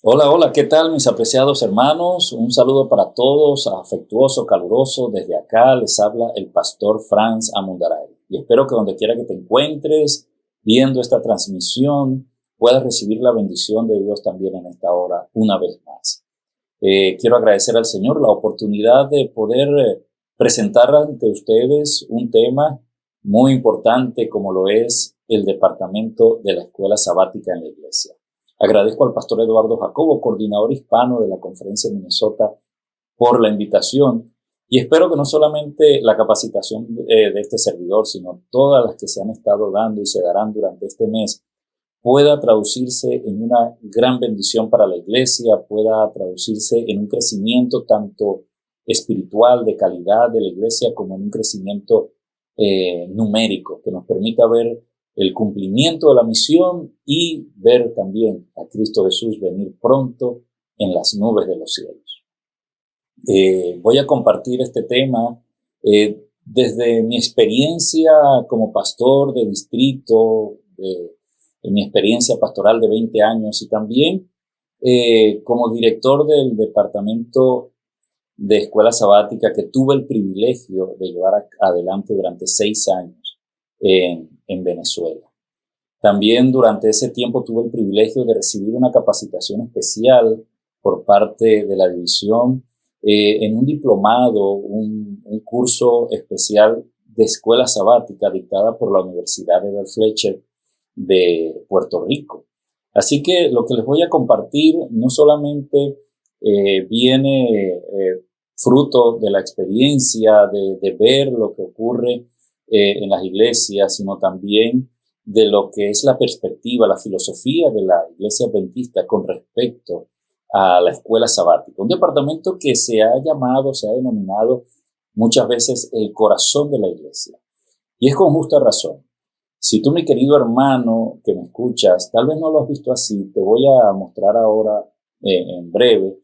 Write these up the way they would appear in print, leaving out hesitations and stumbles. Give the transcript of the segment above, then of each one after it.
Hola, hola, ¿qué tal mis apreciados hermanos? Un saludo para todos, afectuoso, caluroso. Desde acá les habla el pastor Franz Amundaray. Y espero que donde quiera que te encuentres viendo esta transmisión puedas recibir la bendición de Dios también en esta hora una vez más. Quiero agradecer al Señor la oportunidad de poder presentar ante ustedes un tema muy importante como lo es el departamento de la escuela sabática en la iglesia. Agradezco al pastor Eduardo Jacobo, coordinador hispano de la Conferencia de Minnesota, por la invitación y espero que no solamente la capacitación de este servidor, sino todas las que se han estado dando y se darán durante este mes pueda traducirse en una gran bendición para la iglesia, pueda traducirse en un crecimiento tanto espiritual, de calidad de la iglesia, como en un crecimiento numérico, que nos permita ver el cumplimiento de la misión y ver también a Cristo Jesús venir pronto en las nubes de los cielos. Voy a compartir este tema desde mi experiencia como pastor de distrito, de mi experiencia pastoral de 20 años y también como director del departamento de escuela sabática que tuve el privilegio de llevar adelante durante 6 años en Venezuela. También durante ese tiempo tuve el privilegio de recibir una capacitación especial por parte de la división en un diplomado, un curso especial de escuela sabática dictada por la Universidad de Fletcher de Puerto Rico. Así que lo que les voy a compartir no solamente viene fruto de la experiencia de ver lo que ocurre en las iglesias, sino también de lo que es la perspectiva, la filosofía de la Iglesia Adventista con respecto a la escuela sabática. Un departamento que se ha llamado, se ha denominado muchas veces el corazón de la iglesia. Y es con justa razón. Si tú, mi querido hermano que me escuchas, tal vez no lo has visto así, te voy a mostrar ahora en breve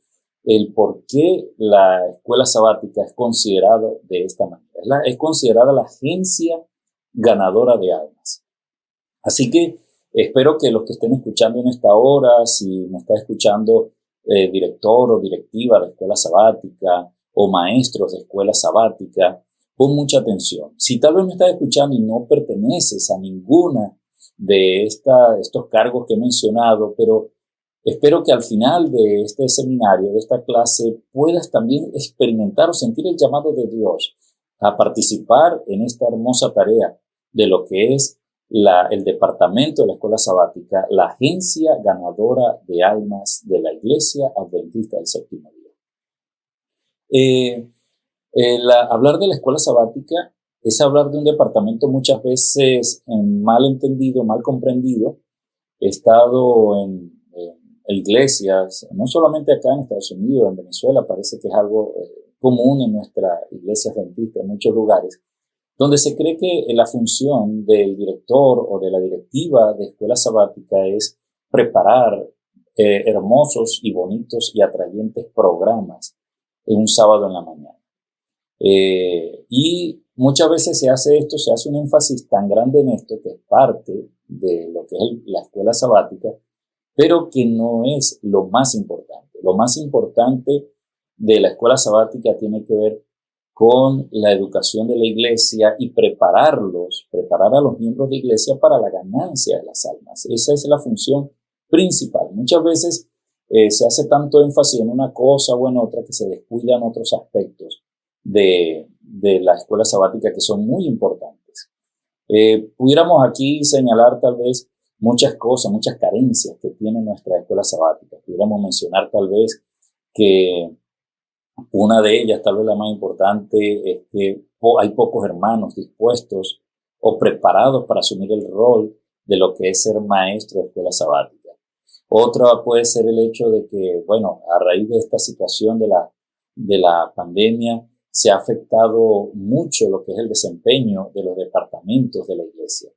el por qué la escuela sabática es considerada de esta manera. Es considerada la agencia ganadora de almas. Así que espero que los que estén escuchando en esta hora, si me está escuchando director o directiva de escuela sabática o maestros de escuela sabática, pon mucha atención. Si tal vez me estás escuchando y no perteneces a ninguna de estos cargos que he mencionado, pero espero que al final de este seminario, de esta clase, puedas también experimentar o sentir el llamado de Dios a participar en esta hermosa tarea de lo que es el departamento de la escuela sabática, la agencia ganadora de almas de la Iglesia Adventista del Séptimo Día. Hablar de la escuela sabática es hablar de un departamento muchas veces mal entendido, mal comprendido. He estado en iglesias, no solamente acá en Estados Unidos, en Venezuela, parece que es algo común en nuestra iglesia adventista en muchos lugares, donde se cree que la función del director o de la directiva de escuela sabática es preparar hermosos y bonitos y atrayentes programas en un sábado en la mañana. Y muchas veces se hace un énfasis tan grande en esto, que es parte de lo que es la escuela sabática, pero que no es lo más importante. Lo más importante de la escuela sabática tiene que ver con la educación de la iglesia y preparar a los miembros de iglesia para la ganancia de las almas. Esa es la función principal. Muchas veces se hace tanto énfasis en una cosa o en otra que se descuidan otros aspectos de la escuela sabática que son muy importantes. Pudiéramos aquí señalar tal vez muchas cosas, muchas carencias que tiene nuestra escuela sabática. Pudiéramos mencionar tal vez que una de ellas, tal vez la más importante, es que hay pocos hermanos dispuestos o preparados para asumir el rol de lo que es ser maestro de escuela sabática. Otra puede ser el hecho de que, bueno, a raíz de esta situación de la pandemia, se ha afectado mucho lo que es el desempeño de los departamentos de la iglesia.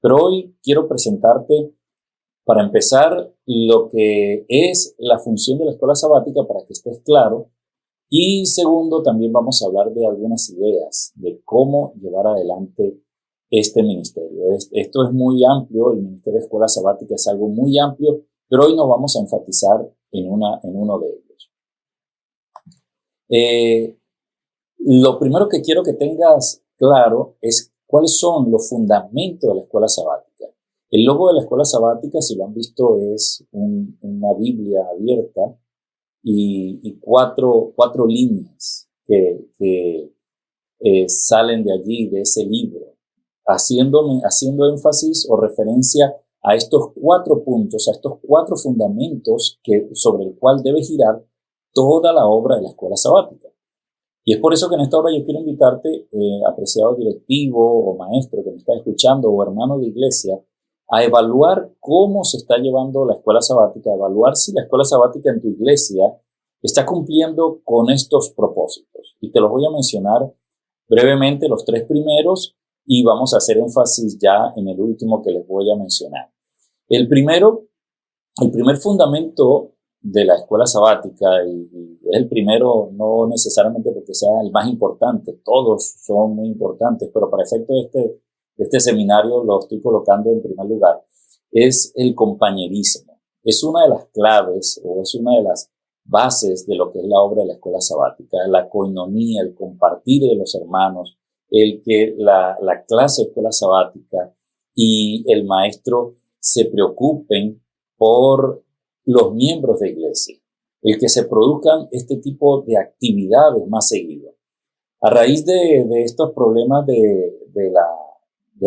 Pero hoy quiero presentarte, para empezar, lo que es la función de la escuela sabática para que estés claro. Y segundo, también vamos a hablar de algunas ideas de cómo llevar adelante este ministerio. Esto es muy amplio, el ministerio de escuela sabática es algo muy amplio, pero hoy nos vamos a enfatizar en uno de ellos. Lo primero que quiero que tengas claro es cuáles son los fundamentos de la escuela sabática. El logo de la escuela sabática, si lo han visto, es una Biblia abierta y cuatro líneas que salen de allí, de ese libro, haciendo énfasis o referencia a estos 4 puntos, a estos 4 fundamentos sobre el cual debe girar toda la obra de la escuela sabática. Y es por eso que en esta hora yo quiero invitarte, apreciado directivo o maestro que me está escuchando o hermano de iglesia, a evaluar cómo se está llevando la escuela sabática, a evaluar si la escuela sabática en tu iglesia está cumpliendo con estos propósitos. Y te los voy a mencionar brevemente, los 3 primeros, y vamos a hacer énfasis ya en el último que les voy a mencionar. El primer fundamento de la escuela sabática, y es el primero no necesariamente porque sea el más importante, todos son muy importantes, pero para efecto de este seminario lo estoy colocando en primer lugar, es el compañerismo. Es una de las claves o es una de las bases de lo que es la obra de la escuela sabática, la coinonía, el compartir de los hermanos, el que la clase de escuela sabática y el maestro se preocupen por los miembros de iglesia, el que se produzcan este tipo de actividades más seguido. A raíz de estos problemas de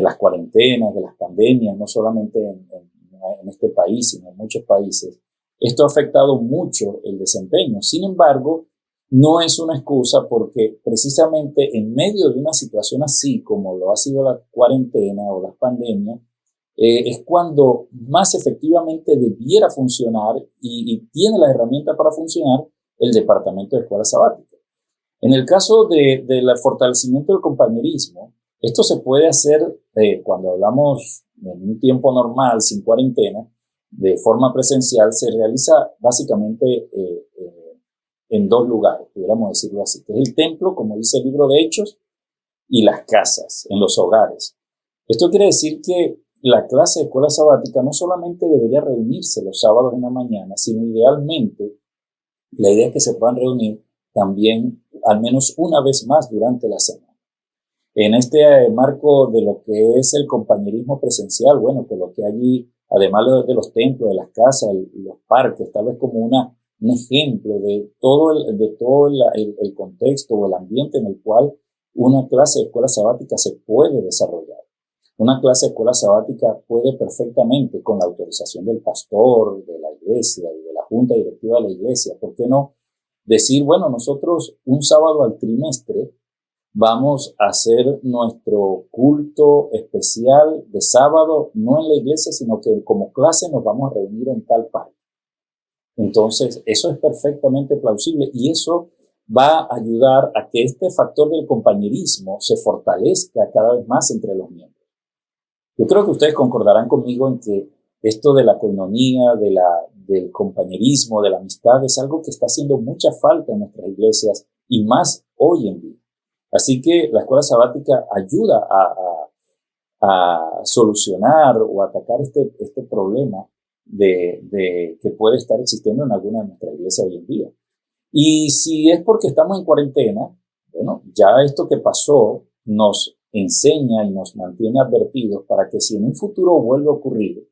las cuarentenas, de las pandemias, no solamente en este país, sino en muchos países, esto ha afectado mucho el desempeño. Sin embargo, no es una excusa porque precisamente en medio de una situación así como lo ha sido la cuarentena o las pandemias, es cuando más efectivamente debiera funcionar y tiene la herramienta para funcionar el Departamento de Escuela Sabática. En el caso del fortalecimiento del compañerismo, esto se puede hacer cuando hablamos en un tiempo normal, sin cuarentena, de forma presencial, se realiza básicamente en 2 lugares, pudiéramos decirlo así, que es el templo, como dice el libro de Hechos, y las casas, en los hogares. Esto quiere decir que la clase de escuela sabática no solamente debería reunirse los sábados en la mañana, sino idealmente la idea es que se puedan reunir también al menos una vez más durante la semana. En este marco de lo que es el compañerismo presencial, bueno, coloqué allí, además de los templos, de las casas, los parques, tal vez como un ejemplo de todo el contexto o el ambiente en el cual una clase de escuela sabática se puede desarrollar. Una clase de escuela sabática puede perfectamente, con la autorización del pastor, de la iglesia y de la junta directiva de la iglesia, ¿por qué no decir, bueno, nosotros un sábado al trimestre vamos a hacer nuestro culto especial de sábado, no en la iglesia, sino que como clase nos vamos a reunir en tal parque? Entonces, eso es perfectamente plausible y eso va a ayudar a que este factor del compañerismo se fortalezca cada vez más entre los miembros. Yo creo que ustedes concordarán conmigo en que esto de la coinonía, del compañerismo, de la amistad, es algo que está haciendo mucha falta en nuestras iglesias y más hoy en día. Así que la escuela sabática ayuda a solucionar o atacar este problema que puede estar existiendo en alguna de nuestras iglesias hoy en día. Y si es porque estamos en cuarentena, bueno, ya esto que pasó nos enseña y nos mantiene advertidos para que si en un futuro vuelve a ocurrir,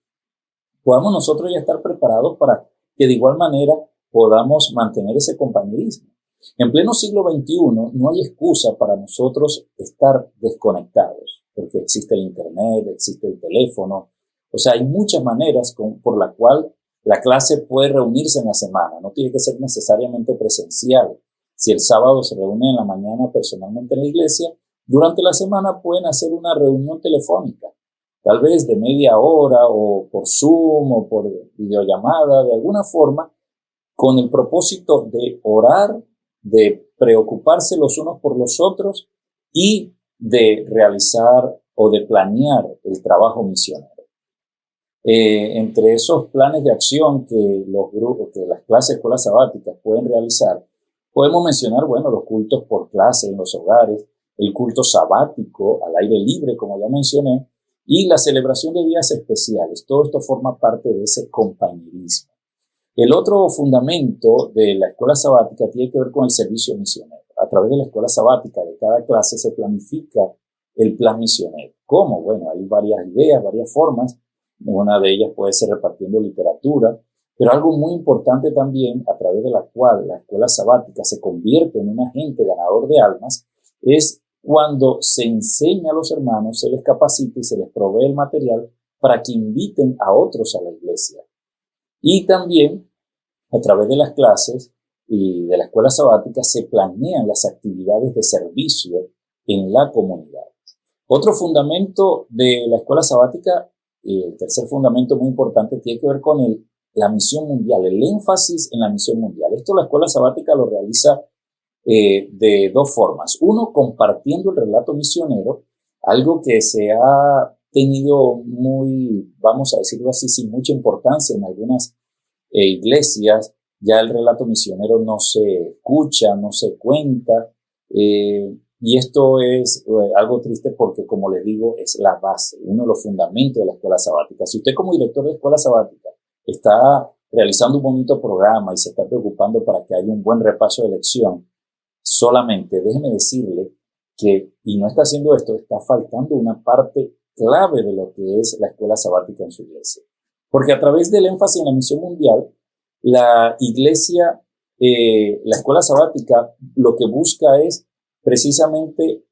podamos nosotros ya estar preparados para que de igual manera podamos mantener ese compañerismo. En pleno siglo XXI no hay excusa para nosotros estar desconectados, porque existe el internet, existe el teléfono, o sea, hay muchas maneras por la cual la clase puede reunirse en la semana, no tiene que ser necesariamente presencial. Si el sábado se reúne en la mañana personalmente en la iglesia, durante la semana pueden hacer una reunión telefónica, tal vez de media hora o por Zoom o por videollamada, de alguna forma, con el propósito de orar, de preocuparse los unos por los otros y de realizar o de planear el trabajo misionero. Entre esos planes de acción que las clases de escuelas sabáticas pueden realizar, podemos mencionar, bueno, los cultos por clase en los hogares, el culto sabático al aire libre, como ya mencioné, y la celebración de días especiales. Todo esto forma parte de ese compañerismo. El otro fundamento de la escuela sabática tiene que ver con el servicio misionero. A través de la escuela sabática de cada clase se planifica el plan misionero. ¿Cómo? Bueno, hay varias ideas, varias formas. Una de ellas puede ser repartiendo literatura, pero algo muy importante también, a través de la cual la escuela sabática se convierte en un agente ganador de almas, es cuando se enseña a los hermanos, se les capacita y se les provee el material para que inviten a otros a la iglesia. Y también, a través de las clases y de la escuela sabática, se planean las actividades de servicio en la comunidad. Otro fundamento de la escuela sabática, el tercer fundamento muy importante, tiene que ver con la misión mundial, el énfasis en la misión mundial. Esto la escuela sabática lo realiza de dos formas. Uno, compartiendo el relato misionero, algo que se ha tenido muy, vamos a decirlo así, sin mucha importancia en algunas iglesias. Ya el relato misionero no se escucha, no se cuenta, y esto es algo triste porque, como les digo, es la base, uno de los fundamentos de la escuela sabática. Si usted como director de escuela sabática está realizando un bonito programa y se está preocupando para que haya un buen repaso de lección, solamente déjeme decirle que, y no está haciendo esto, está faltando una parte clave de lo que es la escuela sabática en su iglesia. Porque a través del énfasis en la misión mundial, la iglesia, la escuela sabática, lo que busca es precisamente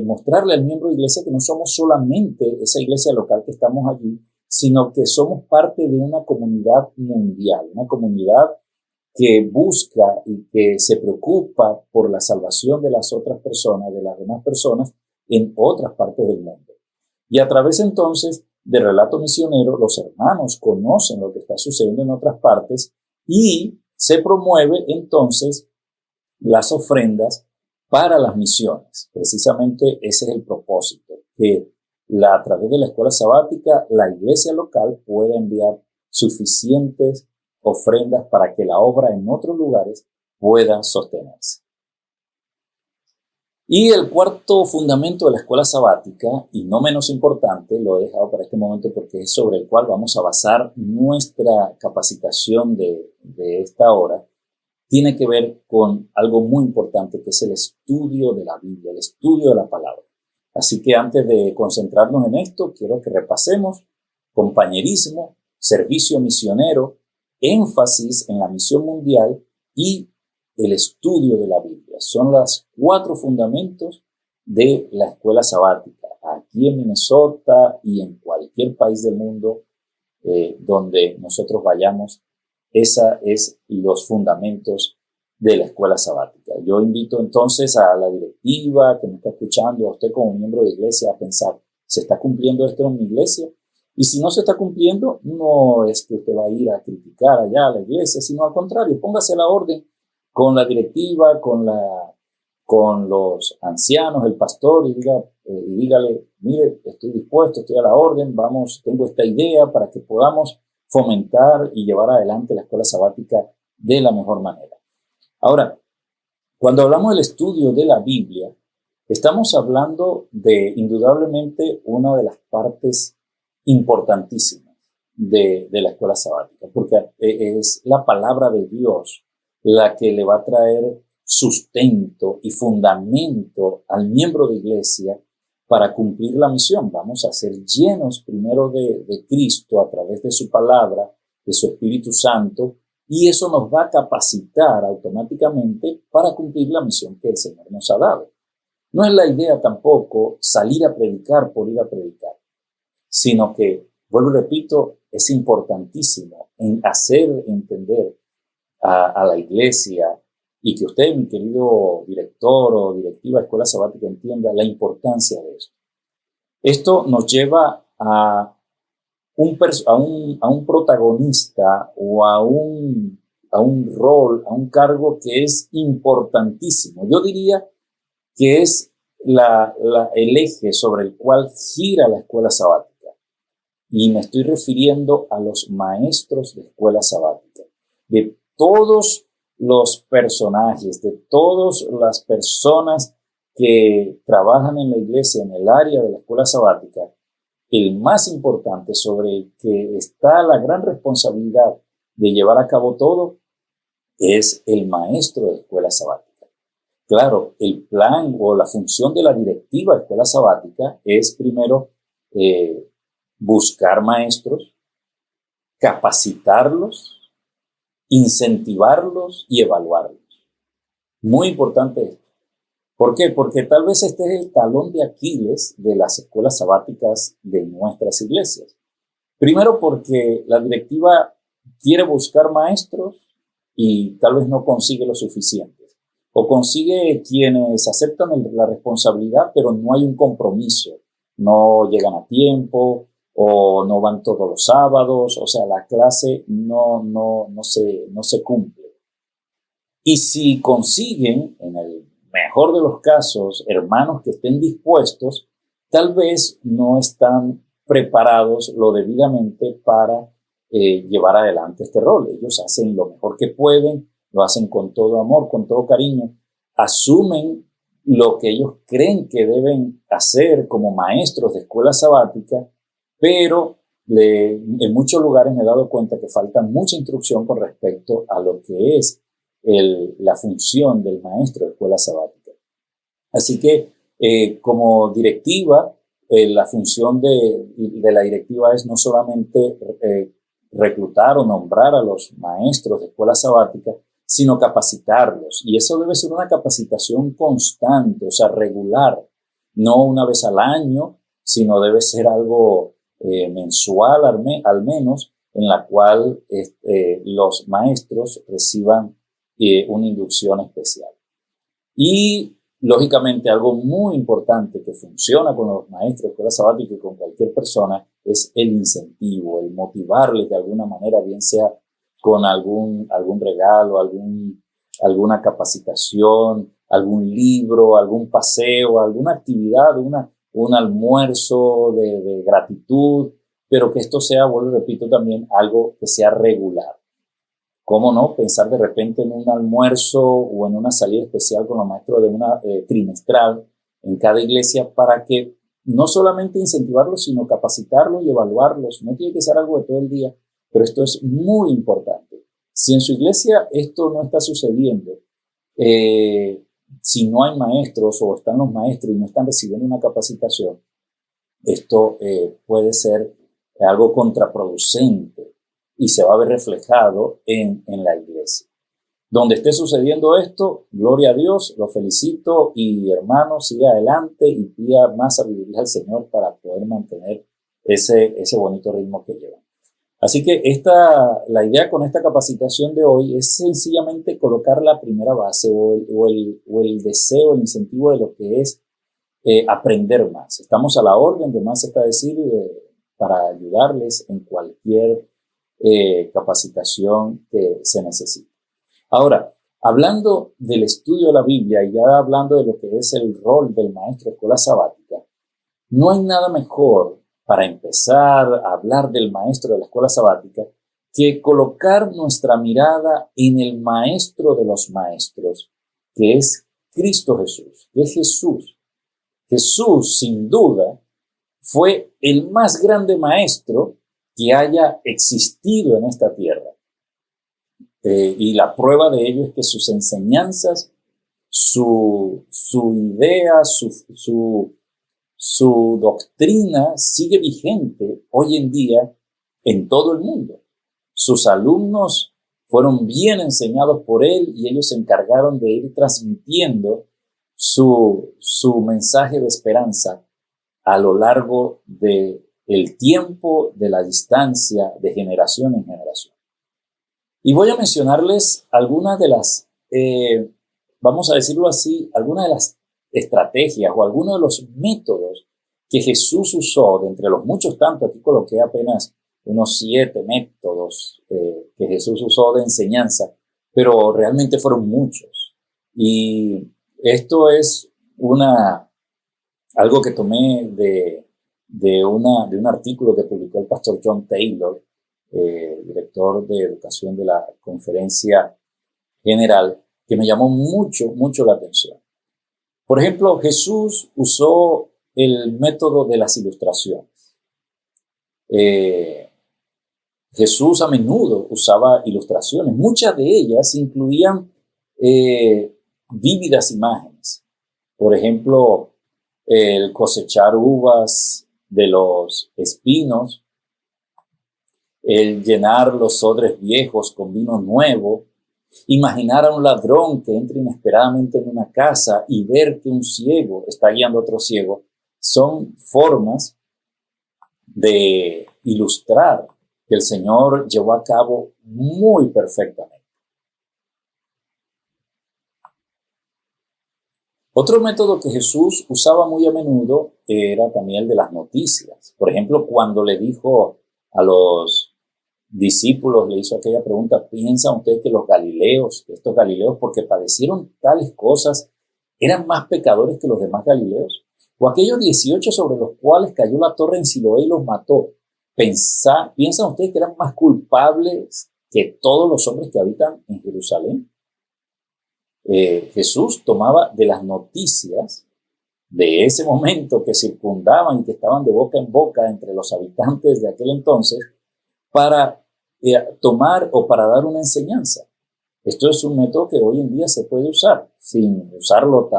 mostrarle al miembro de iglesia que no somos solamente esa iglesia local que estamos allí, sino que somos parte de una comunidad mundial, una comunidad que busca y que se preocupa por la salvación de las otras personas, de las demás personas en otras partes del mundo. Y a través entonces del relato misionero, los hermanos conocen lo que está sucediendo en otras partes y se promueve entonces las ofrendas para las misiones. Precisamente ese es el propósito, que a través de la escuela sabática la iglesia local pueda enviar suficientes ofrendas para que la obra en otros lugares pueda sostenerse. Y el cuarto fundamento de la escuela sabática, y no menos importante, lo he dejado para este momento porque es sobre el cual vamos a basar nuestra capacitación de esta hora, tiene que ver con algo muy importante, que es el estudio de la Biblia, el estudio de la palabra. Así que antes de concentrarnos en esto, quiero que repasemos compañerismo, servicio misionero, énfasis en la misión mundial y el estudio de la Biblia. Son los 4 fundamentos de la escuela sabática. Aquí en Minnesota y en cualquier país del mundo donde nosotros vayamos, esa es los fundamentos de la escuela sabática. Yo invito entonces a la directiva que me está escuchando, a usted como miembro de iglesia, a pensar, ¿se está cumpliendo esto en mi iglesia? Y si no se está cumpliendo, no es que usted va a ir a criticar allá a la iglesia, sino al contrario, póngase a la orden con la directiva, con los ancianos, el pastor, y dígale, mire, estoy dispuesto, estoy a la orden, vamos, tengo esta idea para que podamos fomentar y llevar adelante la escuela sabática de la mejor manera. Ahora, cuando hablamos del estudio de la Biblia, estamos hablando de indudablemente una de las partes importantísimas de la escuela sabática, porque es la palabra de Dios la que le va a traer sustento y fundamento al miembro de iglesia para cumplir la misión. Vamos a ser llenos primero de Cristo a través de su palabra, de su Espíritu Santo, y eso nos va a capacitar automáticamente para cumplir la misión que el Señor nos ha dado. No es la idea tampoco salir a predicar por ir a predicar, sino que, vuelvo y repito, es importantísimo en hacer entender a la iglesia y que usted, mi querido director o directiva de escuela sabática, entienda la importancia de esto. Esto nos lleva a un protagonista o a un rol, a un cargo que es importantísimo. Yo diría que es el eje sobre el cual gira la escuela sabática. Y me estoy refiriendo a los maestros de escuela sabática. De todos los personajes, de todas las personas que trabajan en la iglesia, en el área de la escuela sabática, el más importante, sobre el que está la gran responsabilidad de llevar a cabo todo es el maestro de escuela sabática. Claro, el plan o la función de la directiva de escuela sabática es primero buscar maestros, capacitarlos, incentivarlos y evaluarlos. Muy importante esto. ¿Por qué? Porque tal vez este es el talón de Aquiles de las escuelas sabáticas de nuestras iglesias. Primero porque la directiva quiere buscar maestros y tal vez no consigue lo suficientes. O consigue quienes aceptan la responsabilidad, pero no hay un compromiso. No llegan a tiempo o no van todos los sábados. O sea, la clase no se cumple. Y si consiguen, en el mejor de los casos, hermanos que estén dispuestos, tal vez no están preparados lo debidamente para llevar adelante este rol. Ellos hacen lo mejor que pueden, lo hacen con todo amor, con todo cariño, asumen lo que ellos creen que deben hacer como maestros de escuela sabática, pero en muchos lugares me he dado cuenta que falta mucha instrucción con respecto a lo que es la función del maestro de escuela sabática. Así que como directiva, la función de la directiva es no solamente reclutar o nombrar a los maestros de escuela sabática, sino capacitarlos. Y eso debe ser una capacitación constante, o sea, regular, no una vez al año, sino debe ser algo mensual al menos, en la cual los maestros reciban una inducción especial. Y lógicamente algo muy importante que funciona con los maestros de escuela sabática y con cualquier persona es el incentivo, el motivarles de alguna manera, bien sea con algún regalo, alguna capacitación, algún libro, algún paseo, alguna actividad, un almuerzo de gratitud, pero que esto sea, vuelvo y repito también, algo que sea regular. ¿Cómo no? Pensar de repente en un almuerzo o en una salida especial con los maestros de una trimestral en cada iglesia para que no solamente incentivarlos, sino capacitarlos y evaluarlos. No tiene que ser algo de todo el día, pero esto es muy importante. Si en su iglesia esto no está sucediendo, si no hay maestros o están los maestros y no están recibiendo una capacitación, esto puede ser algo contraproducente y se va a ver reflejado en la iglesia. Donde esté sucediendo esto, gloria a Dios, lo felicito y hermano, siga adelante y pida más sabiduría al Señor para poder mantener ese bonito ritmo que lleva. Así que la idea con esta capacitación de hoy es sencillamente colocar la primera base o el deseo, el incentivo de lo que es aprender más. Estamos a la orden de más, está decir, para ayudarles en cualquier capacitación que se necesite. Ahora, hablando del estudio de la Biblia y ya hablando de lo que es el rol del maestro de escuela sabática, no hay nada mejor para empezar a hablar del maestro de la escuela sabática que colocar nuestra mirada en el maestro de los maestros, que es Cristo Jesús, que es Jesús. Jesús, sin duda, fue el más grande maestro que haya existido en esta tierra. Y la prueba de ello es que sus enseñanzas, su idea, su doctrina sigue vigente hoy en día en todo el mundo. Sus alumnos fueron bien enseñados por él y ellos se encargaron de ir transmitiendo su mensaje de esperanza a lo largo del tiempo, de la distancia, de generación en generación. Y voy a mencionarles algunas de las, vamos a decirlo así, algunas de las estrategias o algunos de los métodos que Jesús usó, de entre los muchos tantos, aquí coloqué apenas unos 7 métodos que Jesús usó de enseñanza, pero realmente fueron muchos. Y esto es algo que tomé de un artículo que publicó el pastor John Taylor, director de educación de la Conferencia General, que me llamó mucho la atención. Por ejemplo, Jesús usó el método de las ilustraciones. Jesús a menudo usaba ilustraciones. Muchas de ellas incluían vívidas imágenes. Por ejemplo, el cosechar uvas de los espinos, el llenar los odres viejos con vino nuevo, imaginar a un ladrón que entra inesperadamente en una casa y ver que un ciego está guiando a otro ciego, son formas de ilustrar que el Señor llevó a cabo muy perfectamente. Otro método que Jesús usaba muy a menudo era también el de las noticias. Por ejemplo, cuando le dijo a los discípulos, le hizo aquella pregunta: ¿piensan ustedes que estos galileos, porque padecieron tales cosas, eran más pecadores que los demás galileos? O aquellos 18 sobre los cuales cayó la torre en Siloé y los mató, ¿piensan ustedes que eran más culpables que todos los hombres que habitan en Jerusalén? Jesús tomaba de las noticias de ese momento que circundaban y que estaban de boca en boca entre los habitantes de aquel entonces para tomar o para dar una enseñanza. Esto es un método que hoy en día se puede usar sin usarlo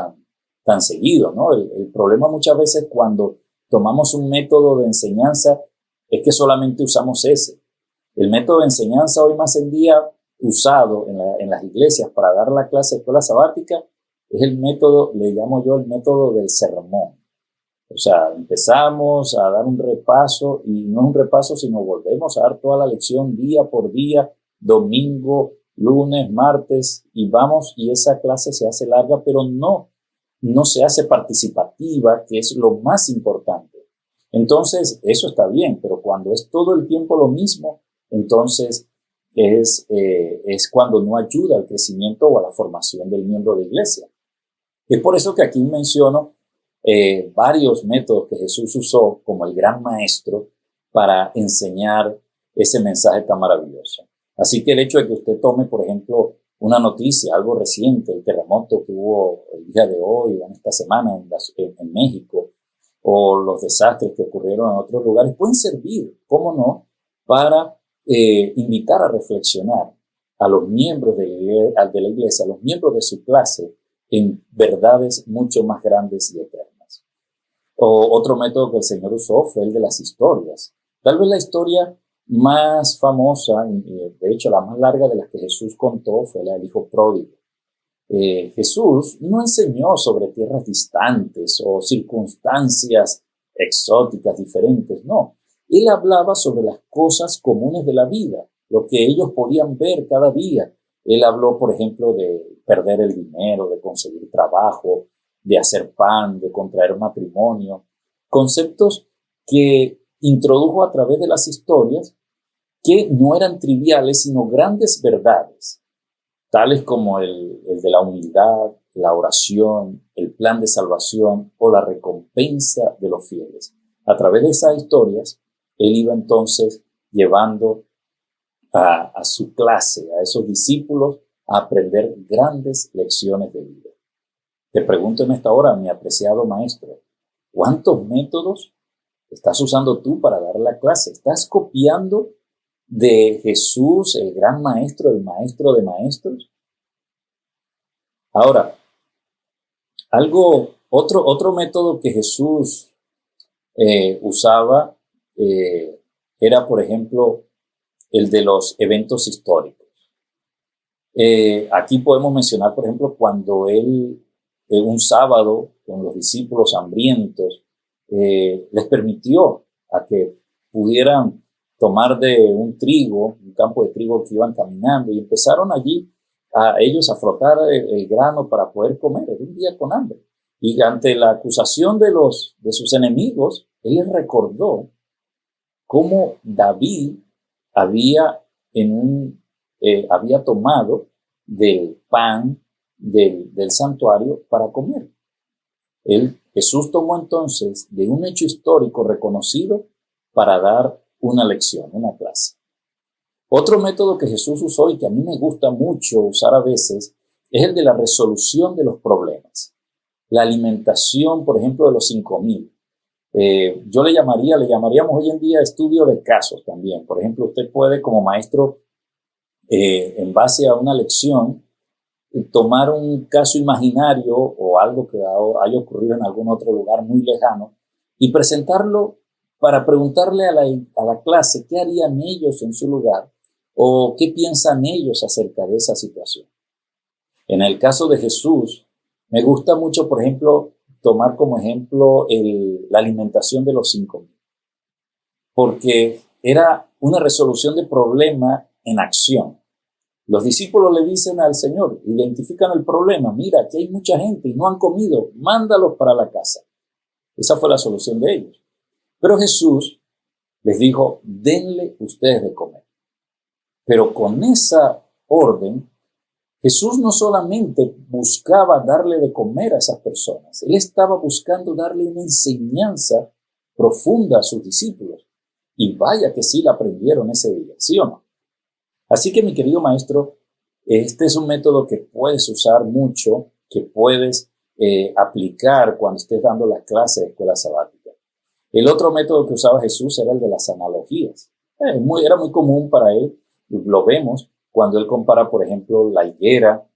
tan seguido, ¿no? El problema muchas veces cuando tomamos un método de enseñanza es que solamente usamos ese. El método de enseñanza hoy más en día usado en las iglesias para dar la clase de escuela sabática es el método, le llamo yo el método del sermón. O sea, empezamos a dar un repaso y no es un repaso, sino volvemos a dar toda la lección día por día, domingo, lunes, martes, y esa clase se hace larga, pero no se hace participativa, que es lo más importante. Entonces, eso está bien, pero cuando es todo el tiempo lo mismo, entonces es cuando no ayuda al crecimiento o a la formación del miembro de iglesia. Es por eso que aquí menciono varios métodos que Jesús usó como el gran maestro para enseñar ese mensaje tan maravilloso. Así que el hecho de que usted tome, por ejemplo, una noticia, algo reciente, el terremoto que hubo el día de hoy o en esta semana en México, o los desastres que ocurrieron en otros lugares, pueden servir, cómo no, para invitar a reflexionar a los miembros de la iglesia, a los miembros de su clase, en verdades mucho más grandes y eternas. Otro método que el Señor usó fue el de las historias. Tal vez la historia más famosa, de hecho la más larga de las que Jesús contó, fue la del hijo pródigo. Jesús no enseñó sobre tierras distantes o circunstancias exóticas diferentes, no. Él hablaba sobre las cosas comunes de la vida, lo que ellos podían ver cada día. Él habló, por ejemplo, de perder el dinero, de conseguir trabajo, de hacer pan, de contraer matrimonio. Conceptos que introdujo a través de las historias que no eran triviales, sino grandes verdades, tales como el de la humildad, la oración, el plan de salvación o la recompensa de los fieles. A través de esas historias, él iba entonces llevando a su clase, a esos discípulos, a aprender grandes lecciones de vida. Te pregunto en esta hora, mi apreciado maestro, ¿cuántos métodos estás usando tú para dar la clase? ¿Estás copiando de Jesús, el gran maestro, el maestro de maestros? Ahora, otro método que Jesús usaba era, por ejemplo, el de los eventos históricos. Aquí podemos mencionar, por ejemplo, cuando él, un sábado, con los discípulos hambrientos, les permitió a que pudieran tomar de un campo de trigo que iban caminando, y empezaron allí a ellos a frotar el grano para poder comer. Era un día con hambre. Y ante la acusación de sus enemigos, él les recordó cómo David había tomado del pan del santuario para comer. Jesús tomó entonces de un hecho histórico reconocido para dar una lección, una clase. Otro método que Jesús usó y que a mí me gusta mucho usar a veces es el de la resolución de los problemas. La alimentación, por ejemplo, de los 5,000. Yo le llamaríamos hoy en día estudio de casos también. Por ejemplo, usted puede como maestro, en base a una lección, tomar un caso imaginario o algo que haya ocurrido en algún otro lugar muy lejano y presentarlo para preguntarle a la clase qué harían ellos en su lugar o qué piensan ellos acerca de esa situación. En el caso de Jesús, me gusta mucho, por ejemplo, tomar como ejemplo la alimentación de los 5,000, porque era una resolución de problema en acción. Los discípulos le dicen al Señor, identifican el problema, mira, aquí hay mucha gente y no han comido, mándalos para la casa. Esa fue la solución de ellos. Pero Jesús les dijo, denle ustedes de comer. Pero con esa orden, Jesús no solamente buscaba darle de comer a esas personas, él estaba buscando darle una enseñanza profunda a sus discípulos. Y vaya que sí la aprendieron ese día, ¿sí o no? Así que, mi querido maestro, este es un método que puedes usar mucho, que puedes aplicar cuando estés dando la clase de escuela sabática. El otro método que usaba Jesús era el de las analogías. Era muy común para él, lo vemos cuando él compara, por ejemplo, la higuera,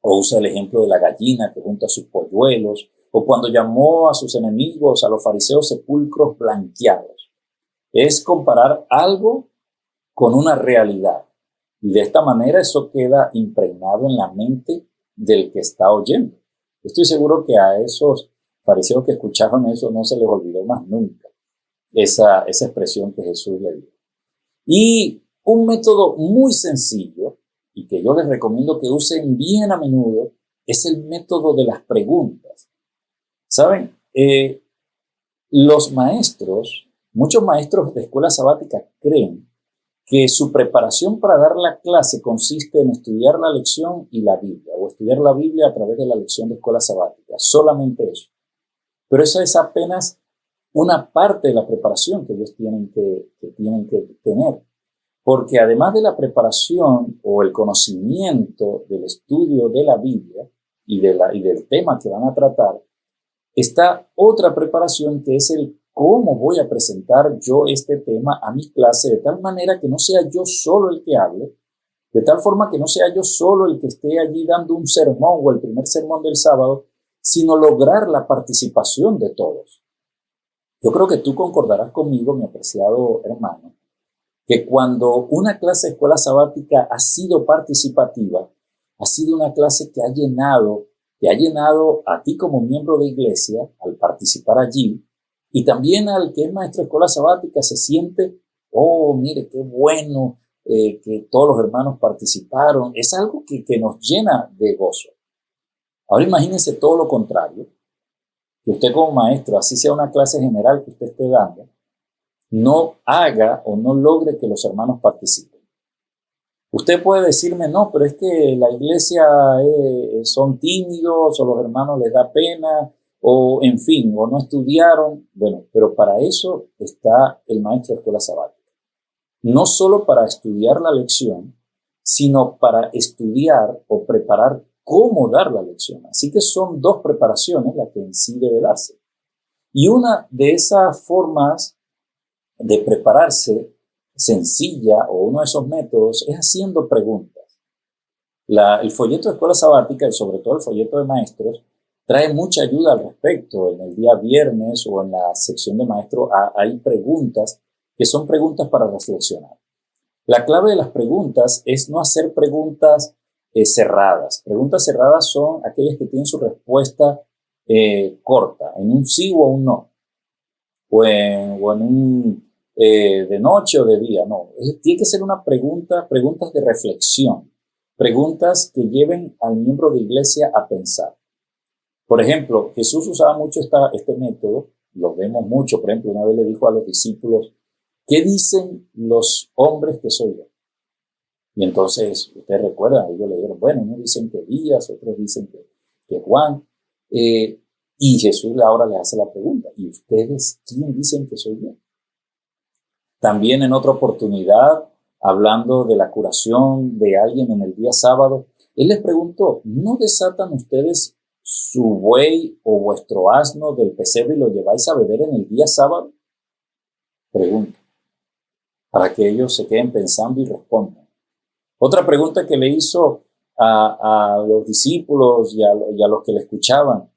o usa el ejemplo de la gallina que junta sus polluelos, o cuando llamó a sus enemigos, a los fariseos, sepulcros blanqueados. Es comparar algo con una realidad. Y de esta manera eso queda impregnado en la mente del que está oyendo. Estoy seguro que a esos fariseos que escucharon eso no se les olvidó más nunca esa expresión que Jesús le dio. Y un método muy sencillo y que yo les recomiendo que usen bien a menudo es el método de las preguntas. ¿Saben? Muchos maestros de escuela sabática creen que su preparación para dar la clase consiste en estudiar la lección y la Biblia, o estudiar la Biblia a través de la lección de escuela sabática, solamente eso. Pero eso es apenas una parte de la preparación que ellos tienen que tener, porque además de la preparación o el conocimiento del estudio de la Biblia y del tema que van a tratar, está otra preparación que es el cómo voy a presentar yo este tema a mi clase de tal manera que no sea yo solo el que hable, de tal forma que no sea yo solo el que esté allí dando un sermón o el primer sermón del sábado, sino lograr la participación de todos. Yo creo que tú concordarás conmigo, mi apreciado hermano, que cuando una clase de escuela sabática ha sido participativa, ha sido una clase que ha llenado a ti como miembro de iglesia al participar allí, y también al que es maestro de escuela sabática se siente, oh, mire, qué bueno que todos los hermanos participaron. Es algo que nos llena de gozo. Ahora imagínense todo lo contrario, que usted como maestro, así sea una clase general que usted esté dando, no haga o no logre que los hermanos participen. Usted puede decirme, no, pero es que la iglesia son tímidos o los hermanos les da pena o en fin, o no estudiaron. Bueno, pero para eso está el maestro de escuela sabática. No solo para estudiar la lección, sino para estudiar o preparar cómo dar la lección. Así que son dos preparaciones las que en sí debe darse. Y una de esas formas de prepararse sencilla o uno de esos métodos es haciendo preguntas. El folleto de escuela sabática y sobre todo el folleto de maestros trae mucha ayuda al respecto. En el día viernes o en la sección de maestros hay preguntas que son preguntas para reflexionar. La clave de las preguntas es no hacer preguntas cerradas. Preguntas cerradas son aquellas que tienen su respuesta corta, en un sí o un no, o en un de noche o de día. No, tiene que ser preguntas de reflexión, preguntas que lleven al miembro de iglesia a pensar. Por ejemplo, Jesús usaba mucho este método, lo vemos mucho. Por ejemplo, una vez le dijo a los discípulos, ¿qué dicen los hombres que soy yo? Y entonces, ustedes recuerdan, ellos le dijeron, bueno, unos dicen que Elías, otros dicen que Juan. Y Jesús ahora les hace la pregunta, ¿y ustedes quién dicen que soy yo? También en otra oportunidad, hablando de la curación de alguien en el día sábado, él les preguntó, ¿no desatan ustedes su buey o vuestro asno del pesebre y lo lleváis a beber en el día sábado? Pregunta, para que ellos se queden pensando y respondan. Otra pregunta que le hizo a los discípulos y a los que le escuchaban,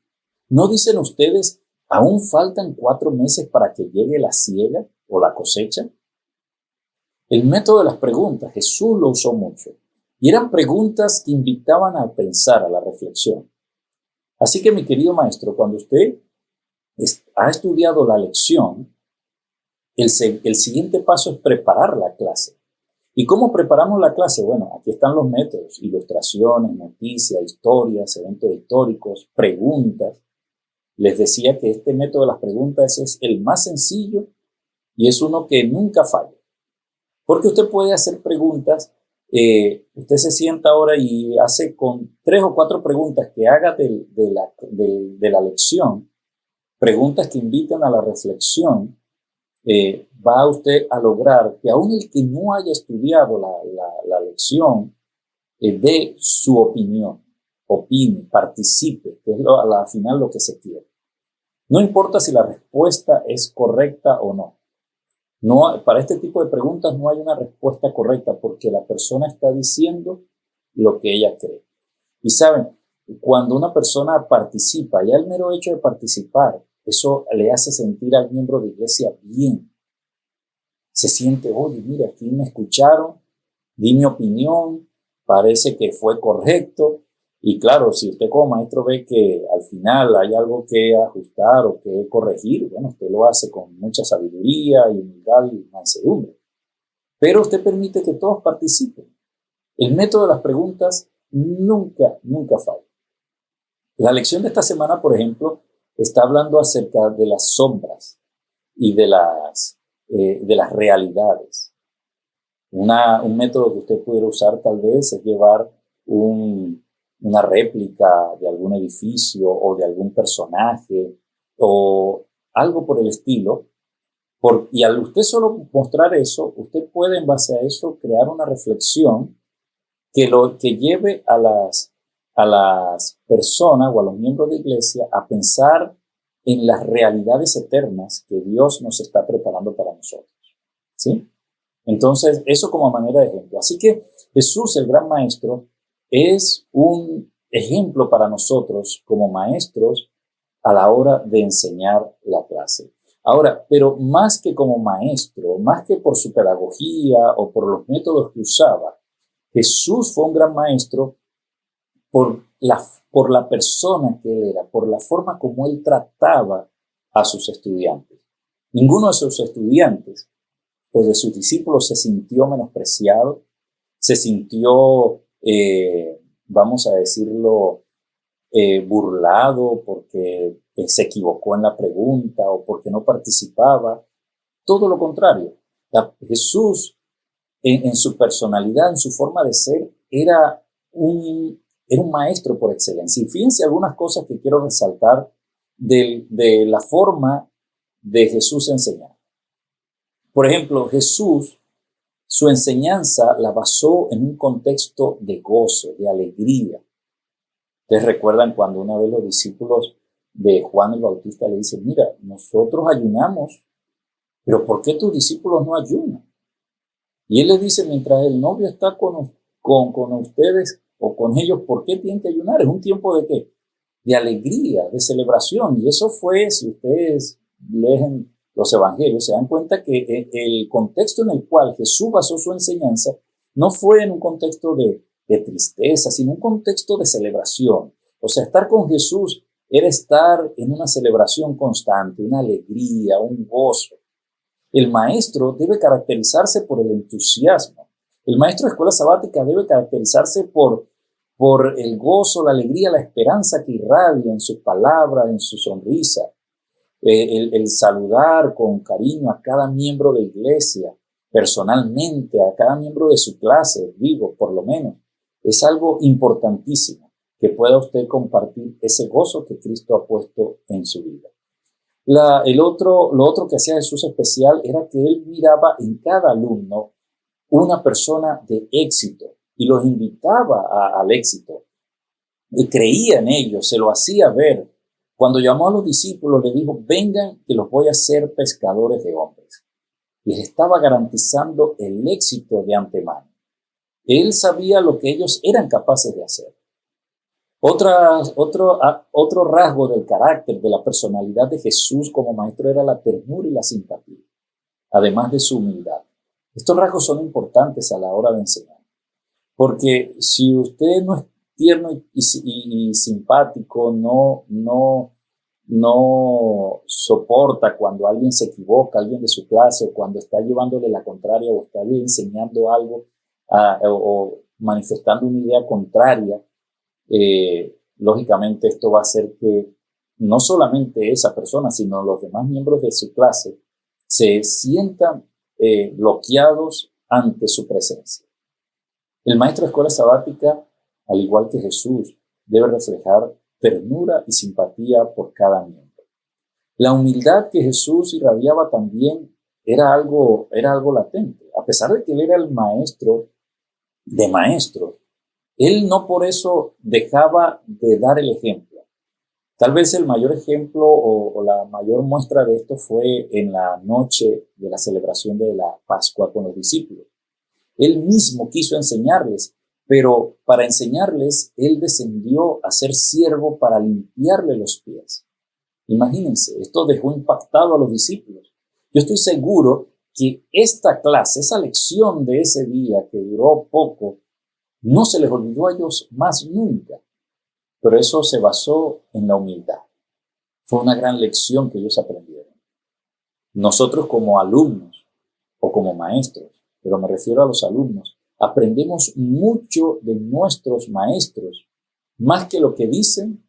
¿no dicen ustedes, aún faltan 4 meses para que llegue la siega o la cosecha? El método de las preguntas, Jesús lo usó mucho. Y eran preguntas que invitaban a pensar, a la reflexión. Así que, mi querido maestro, cuando usted ha estudiado la lección, el siguiente paso es preparar la clase. ¿Y cómo preparamos la clase? Bueno, aquí están los métodos: ilustraciones, noticias, historias, eventos históricos, preguntas. Les decía que este método de las preguntas es el más sencillo y es uno que nunca falla. Porque usted puede hacer preguntas, usted se sienta ahora y hace con 3 o 4 preguntas que haga de la lección, preguntas que invitan a la reflexión, va usted a lograr que aún el que no haya estudiado la lección dé su opinión, opine, participe, que es al final lo que se quiere. No importa si la respuesta es correcta o no. Para este tipo de preguntas no hay una respuesta correcta porque la persona está diciendo lo que ella cree. Y saben, cuando una persona participa, ya el mero hecho de participar, eso le hace sentir al miembro de iglesia bien. Se siente, oye, mira, aquí me escucharon, di mi opinión, parece que fue correcto. Y claro, si usted como maestro ve que al final hay algo que ajustar o que corregir, bueno, usted lo hace con mucha sabiduría y humildad y mansedumbre. Pero usted permite que todos participen. El método de las preguntas nunca falla. La lección de esta semana, por ejemplo, está hablando acerca de las sombras y de las realidades. Un método que usted pudiera usar tal vez es llevar una réplica de algún edificio o de algún personaje o algo por el estilo. Y al usted solo mostrar eso, usted puede en base a eso crear una reflexión que lleve a las personas o a los miembros de iglesia a pensar en las realidades eternas que Dios nos está preparando para nosotros. ¿Sí? Entonces, eso como manera de ejemplo. Así que Jesús, el gran maestro, es un ejemplo para nosotros como maestros a la hora de enseñar la clase. Ahora, pero más que como maestro, más que por su pedagogía o por los métodos que usaba, Jesús fue un gran maestro por la persona que él era, por la forma como él trataba a sus estudiantes. Ninguno de sus estudiantes o de sus discípulos se sintió menospreciado, se sintió, vamos a decirlo, burlado porque se equivocó en la pregunta o porque no participaba. Todo lo contrario. Jesús, en su personalidad, en su forma de ser, era un maestro por excelencia. Y fíjense algunas cosas que quiero resaltar de la forma de Jesús enseñar. Por ejemplo, Jesús, su enseñanza la basó en un contexto de gozo, de alegría. Ustedes recuerdan cuando una vez los discípulos de Juan el Bautista le dicen, mira, nosotros ayunamos, pero ¿por qué tus discípulos no ayunan? Y él les dice, mientras el novio está con ustedes o con ellos, ¿por qué tienen que ayunar? Es un tiempo de ¿qué? De alegría, de celebración. Y eso fue, si ustedes leen los evangelios, se dan cuenta que el contexto en el cual Jesús basó su enseñanza no fue en un contexto de tristeza, sino un contexto de celebración. O sea, estar con Jesús era estar en una celebración constante, una alegría, un gozo. El maestro debe caracterizarse por el entusiasmo. El maestro de escuela sabática debe caracterizarse por el gozo, la alegría, la esperanza que irradia en sus palabras, en su sonrisa. El saludar con cariño a cada miembro de iglesia, personalmente, a cada miembro de su clase, digo, por lo menos, es algo importantísimo que pueda usted compartir ese gozo que Cristo ha puesto en su vida. Lo otro que hacía Jesús especial era que él miraba en cada alumno una persona de éxito y los invitaba al éxito. y creía en ellos, se lo hacía ver. Cuando llamó a los discípulos, le dijo, vengan que los voy a hacer pescadores de hombres. Les estaba garantizando el éxito de antemano. Él sabía lo que ellos eran capaces de hacer. Otro rasgo del carácter, de la personalidad de Jesús como maestro era la ternura y la simpatía, además de su humildad. Estos rasgos son importantes a la hora de enseñar, porque si usted no es tierno y simpático, no soporta cuando alguien se equivoca, alguien de su clase, o cuando está llevándole la contraria o está enseñando algo o manifestando una idea contraria, lógicamente esto va a hacer que no solamente esa persona, sino los demás miembros de su clase se sientan bloqueados ante su presencia. El maestro de escuela sabática, al igual que Jesús, debe reflejar ternura y simpatía por cada miembro. La humildad que Jesús irradiaba también era algo latente. A pesar de que él era el maestro de maestros, él no por eso dejaba de dar el ejemplo. Tal vez el mayor ejemplo o la mayor muestra de esto fue en la noche de la celebración de la Pascua con los discípulos. Él mismo quiso enseñarles, pero para enseñarles, él descendió a ser siervo para limpiarle los pies. Imagínense, esto dejó impactado a los discípulos. Yo estoy seguro que esta clase, esa lección de ese día que duró poco, no se les olvidó a ellos más nunca. Pero eso se basó en la humildad. Fue una gran lección que ellos aprendieron. Nosotros como alumnos o como maestros, pero me refiero a los alumnos, aprendemos mucho de nuestros maestros. Más que lo que dicen,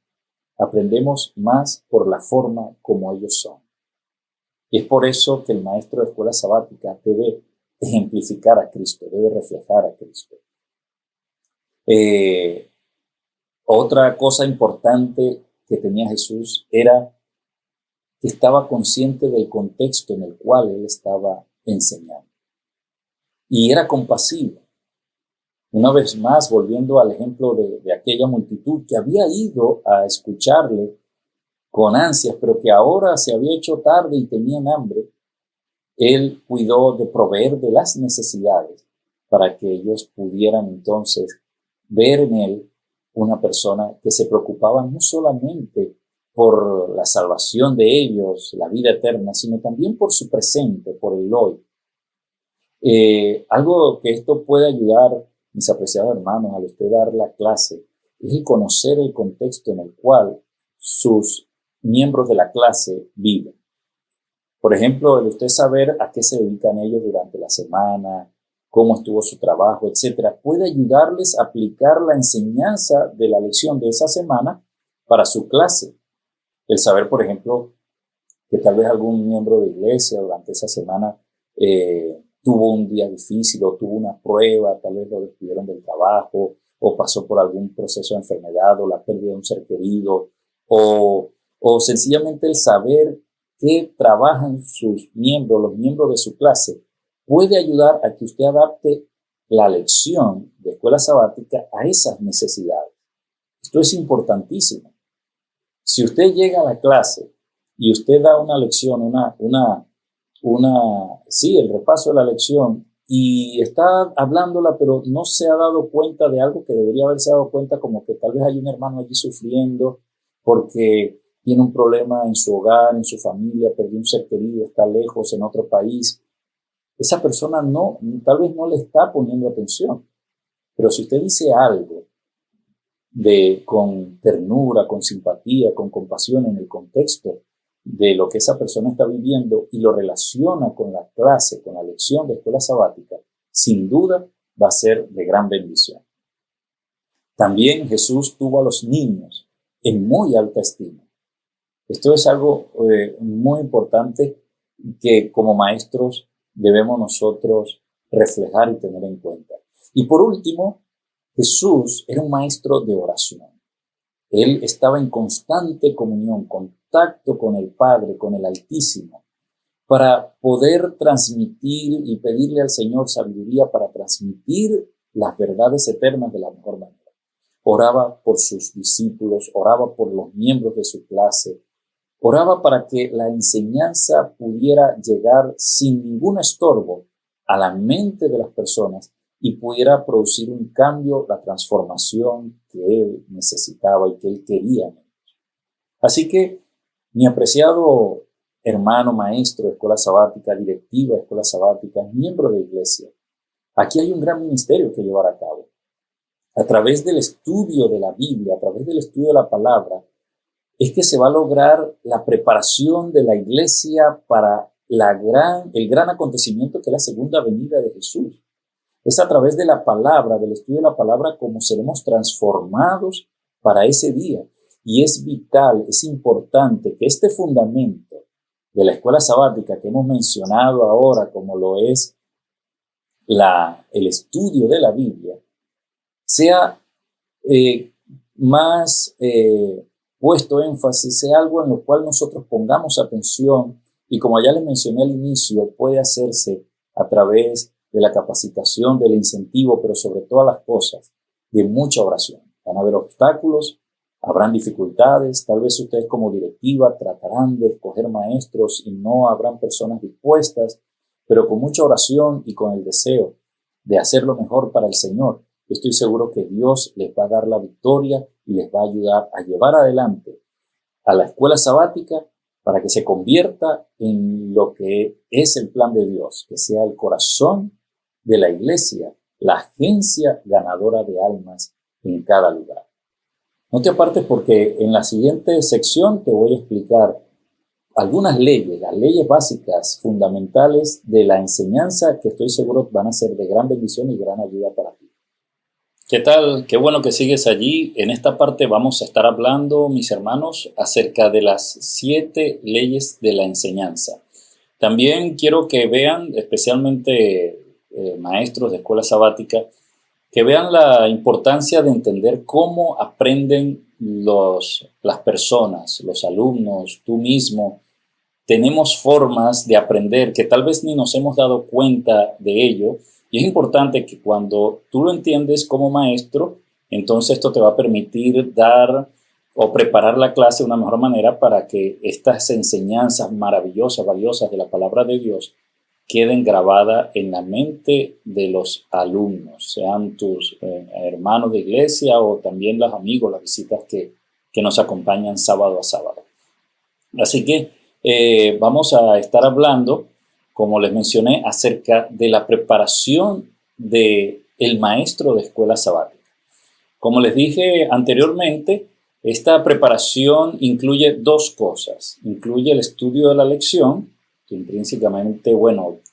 aprendemos más por la forma como ellos son. Y es por eso que el maestro de escuela sabática debe ejemplificar a Cristo, debe reflejar a Cristo. Otra cosa importante que tenía Jesús era que estaba consciente del contexto en el cual él estaba enseñando. Y era compasivo. Una vez más, volviendo al ejemplo de aquella multitud que había ido a escucharle con ansias, pero que ahora se había hecho tarde y tenían hambre, él cuidó de proveer de las necesidades para que ellos pudieran entonces ver en él una persona que se preocupaba no solamente por la salvación de ellos, la vida eterna, sino también por su presente, por el hoy. Algo que esto puede ayudar, mis apreciados hermanos, al usted dar la clase, es el conocer el contexto en el cual sus miembros de la clase viven. Por ejemplo, el usted saber a qué se dedican ellos durante la semana, cómo estuvo su trabajo, etcétera, puede ayudarles a aplicar la enseñanza de la lección de esa semana para su clase. El saber, por ejemplo, que tal vez algún miembro de iglesia durante esa semana tuvo un día difícil o tuvo una prueba, tal vez lo despidieron del trabajo o pasó por algún proceso de enfermedad o la pérdida de un ser querido o sencillamente el saber que trabajan sus miembros, los miembros de su clase, puede ayudar a que usted adapte la lección de escuela sabática a esas necesidades. Esto es importantísimo. Si usted llega a la clase y usted da una lección, el repaso de la lección y está hablándola, pero no se ha dado cuenta de algo que debería haberse dado cuenta, como que tal vez hay un hermano allí sufriendo porque tiene un problema en su hogar, en su familia, perdió un ser querido, está lejos, en otro país. Esa persona tal vez no le está poniendo atención. Pero si usted dice algo con ternura, con simpatía, con compasión en el contexto de lo que esa persona está viviendo y lo relaciona con la clase, con la lección de escuela sabática, sin duda va a ser de gran bendición. También Jesús tuvo a los niños en muy alta estima. Esto es algo muy importante que como maestros debemos nosotros reflejar y tener en cuenta. Y por último, Jesús era un maestro de oración. Él estaba en constante comunión, contacto con el Padre, con el Altísimo, para poder transmitir y pedirle al Señor sabiduría para transmitir las verdades eternas de la mejor manera. oraba por sus discípulos, oraba por los miembros de su clase, oraba para que la enseñanza pudiera llegar sin ningún estorbo a la mente de las personas y pudiera producir un cambio, la transformación que él necesitaba y que él quería. Así que, mi apreciado hermano, maestro de escuela sabática, directiva de escuela sabática, miembro de iglesia, aquí hay un gran ministerio que llevar a cabo. A través del estudio de la Biblia, a través del estudio de la palabra, es que se va a lograr la preparación de la iglesia para el gran acontecimiento que es la segunda venida de Jesús. Es a través de la palabra, del estudio de la palabra, como seremos transformados para ese día. Y es vital, es importante que este fundamento de la escuela sabática que hemos mencionado ahora, como lo es el estudio de la Biblia, sea más puesto énfasis, sea algo en lo cual nosotros pongamos atención y, como ya les mencioné al inicio, puede hacerse a través de la capacitación, del incentivo, pero sobre todas las cosas, de mucha oración. Van a haber obstáculos, habrán dificultades, tal vez ustedes como directiva tratarán de escoger maestros y no habrán personas dispuestas, pero con mucha oración y con el deseo de hacer lo mejor para el Señor, yo estoy seguro que Dios les va a dar la victoria y les va a ayudar a llevar adelante a la escuela sabática para que se convierta en lo que es el plan de Dios, que sea el corazón de la iglesia, la agencia ganadora de almas en cada lugar. No te apartes porque en la siguiente sección te voy a explicar algunas leyes, las leyes básicas, fundamentales de la enseñanza que estoy seguro van a ser de gran bendición y gran ayuda para ti. ¿Qué tal? Qué bueno que sigues allí. En esta parte vamos a estar hablando, mis hermanos, acerca de las 7 leyes de la enseñanza. También quiero que vean, especialmente maestros de escuela sabática, que vean la importancia de entender cómo aprenden las personas, los alumnos, tú mismo. Tenemos formas de aprender que tal vez ni nos hemos dado cuenta de ello. Y es importante que cuando tú lo entiendes como maestro, entonces esto te va a permitir dar o preparar la clase de una mejor manera para que estas enseñanzas maravillosas, valiosas de la palabra de Dios queden grabadas en la mente de los alumnos, sean tus hermanos de iglesia o también los amigos, las visitas que nos acompañan sábado a sábado. Así que vamos a estar hablando, como les mencioné, acerca de la preparación del maestro de escuela sabática. Como les dije anteriormente, esta preparación incluye 2 cosas. Incluye el estudio de la lección, que intrínsecamente,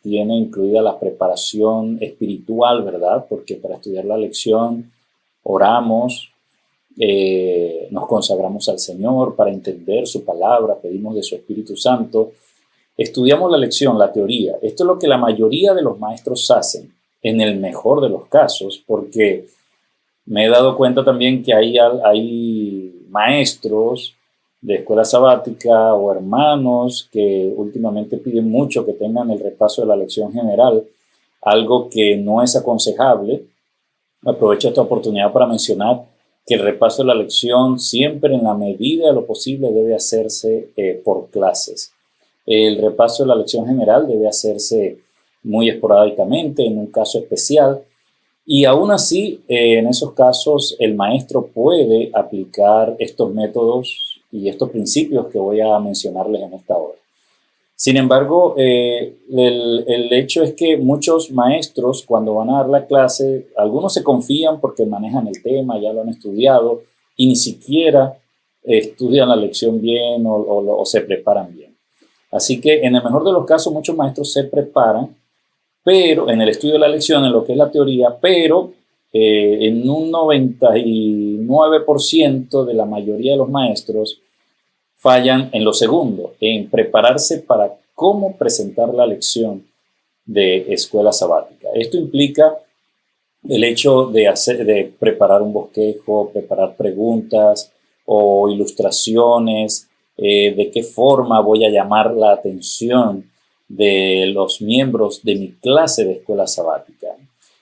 tiene incluida la preparación espiritual, ¿verdad? Porque para estudiar la lección oramos, nos consagramos al Señor para entender su palabra, pedimos de su Espíritu Santo. Estudiamos la lección, la teoría. Esto es lo que la mayoría de los maestros hacen, en el mejor de los casos, porque me he dado cuenta también que hay maestros de escuela sabática o hermanos que últimamente piden mucho que tengan el repaso de la lección general, algo que no es aconsejable. Aprovecho esta oportunidad para mencionar que el repaso de la lección siempre en la medida de lo posible debe hacerse por clases. El repaso de la lección general debe hacerse muy esporádicamente, en un caso especial, y aún así, en esos casos, el maestro puede aplicar estos métodos y estos principios que voy a mencionarles en esta hora. Sin embargo, el hecho es que muchos maestros, cuando van a dar la clase, algunos se confían porque manejan el tema, ya lo han estudiado, y ni siquiera estudian la lección bien o se preparan bien. Así que en el mejor de los casos muchos maestros se preparan, pero en el estudio de la lección, en lo que es la teoría, pero en un 99% de la mayoría de los maestros fallan en lo segundo, en prepararse para cómo presentar la lección de escuela sabática. Esto implica el hecho de preparar un bosquejo, preparar preguntas o ilustraciones, de qué forma voy a llamar la atención de los miembros de mi clase de escuela sabática.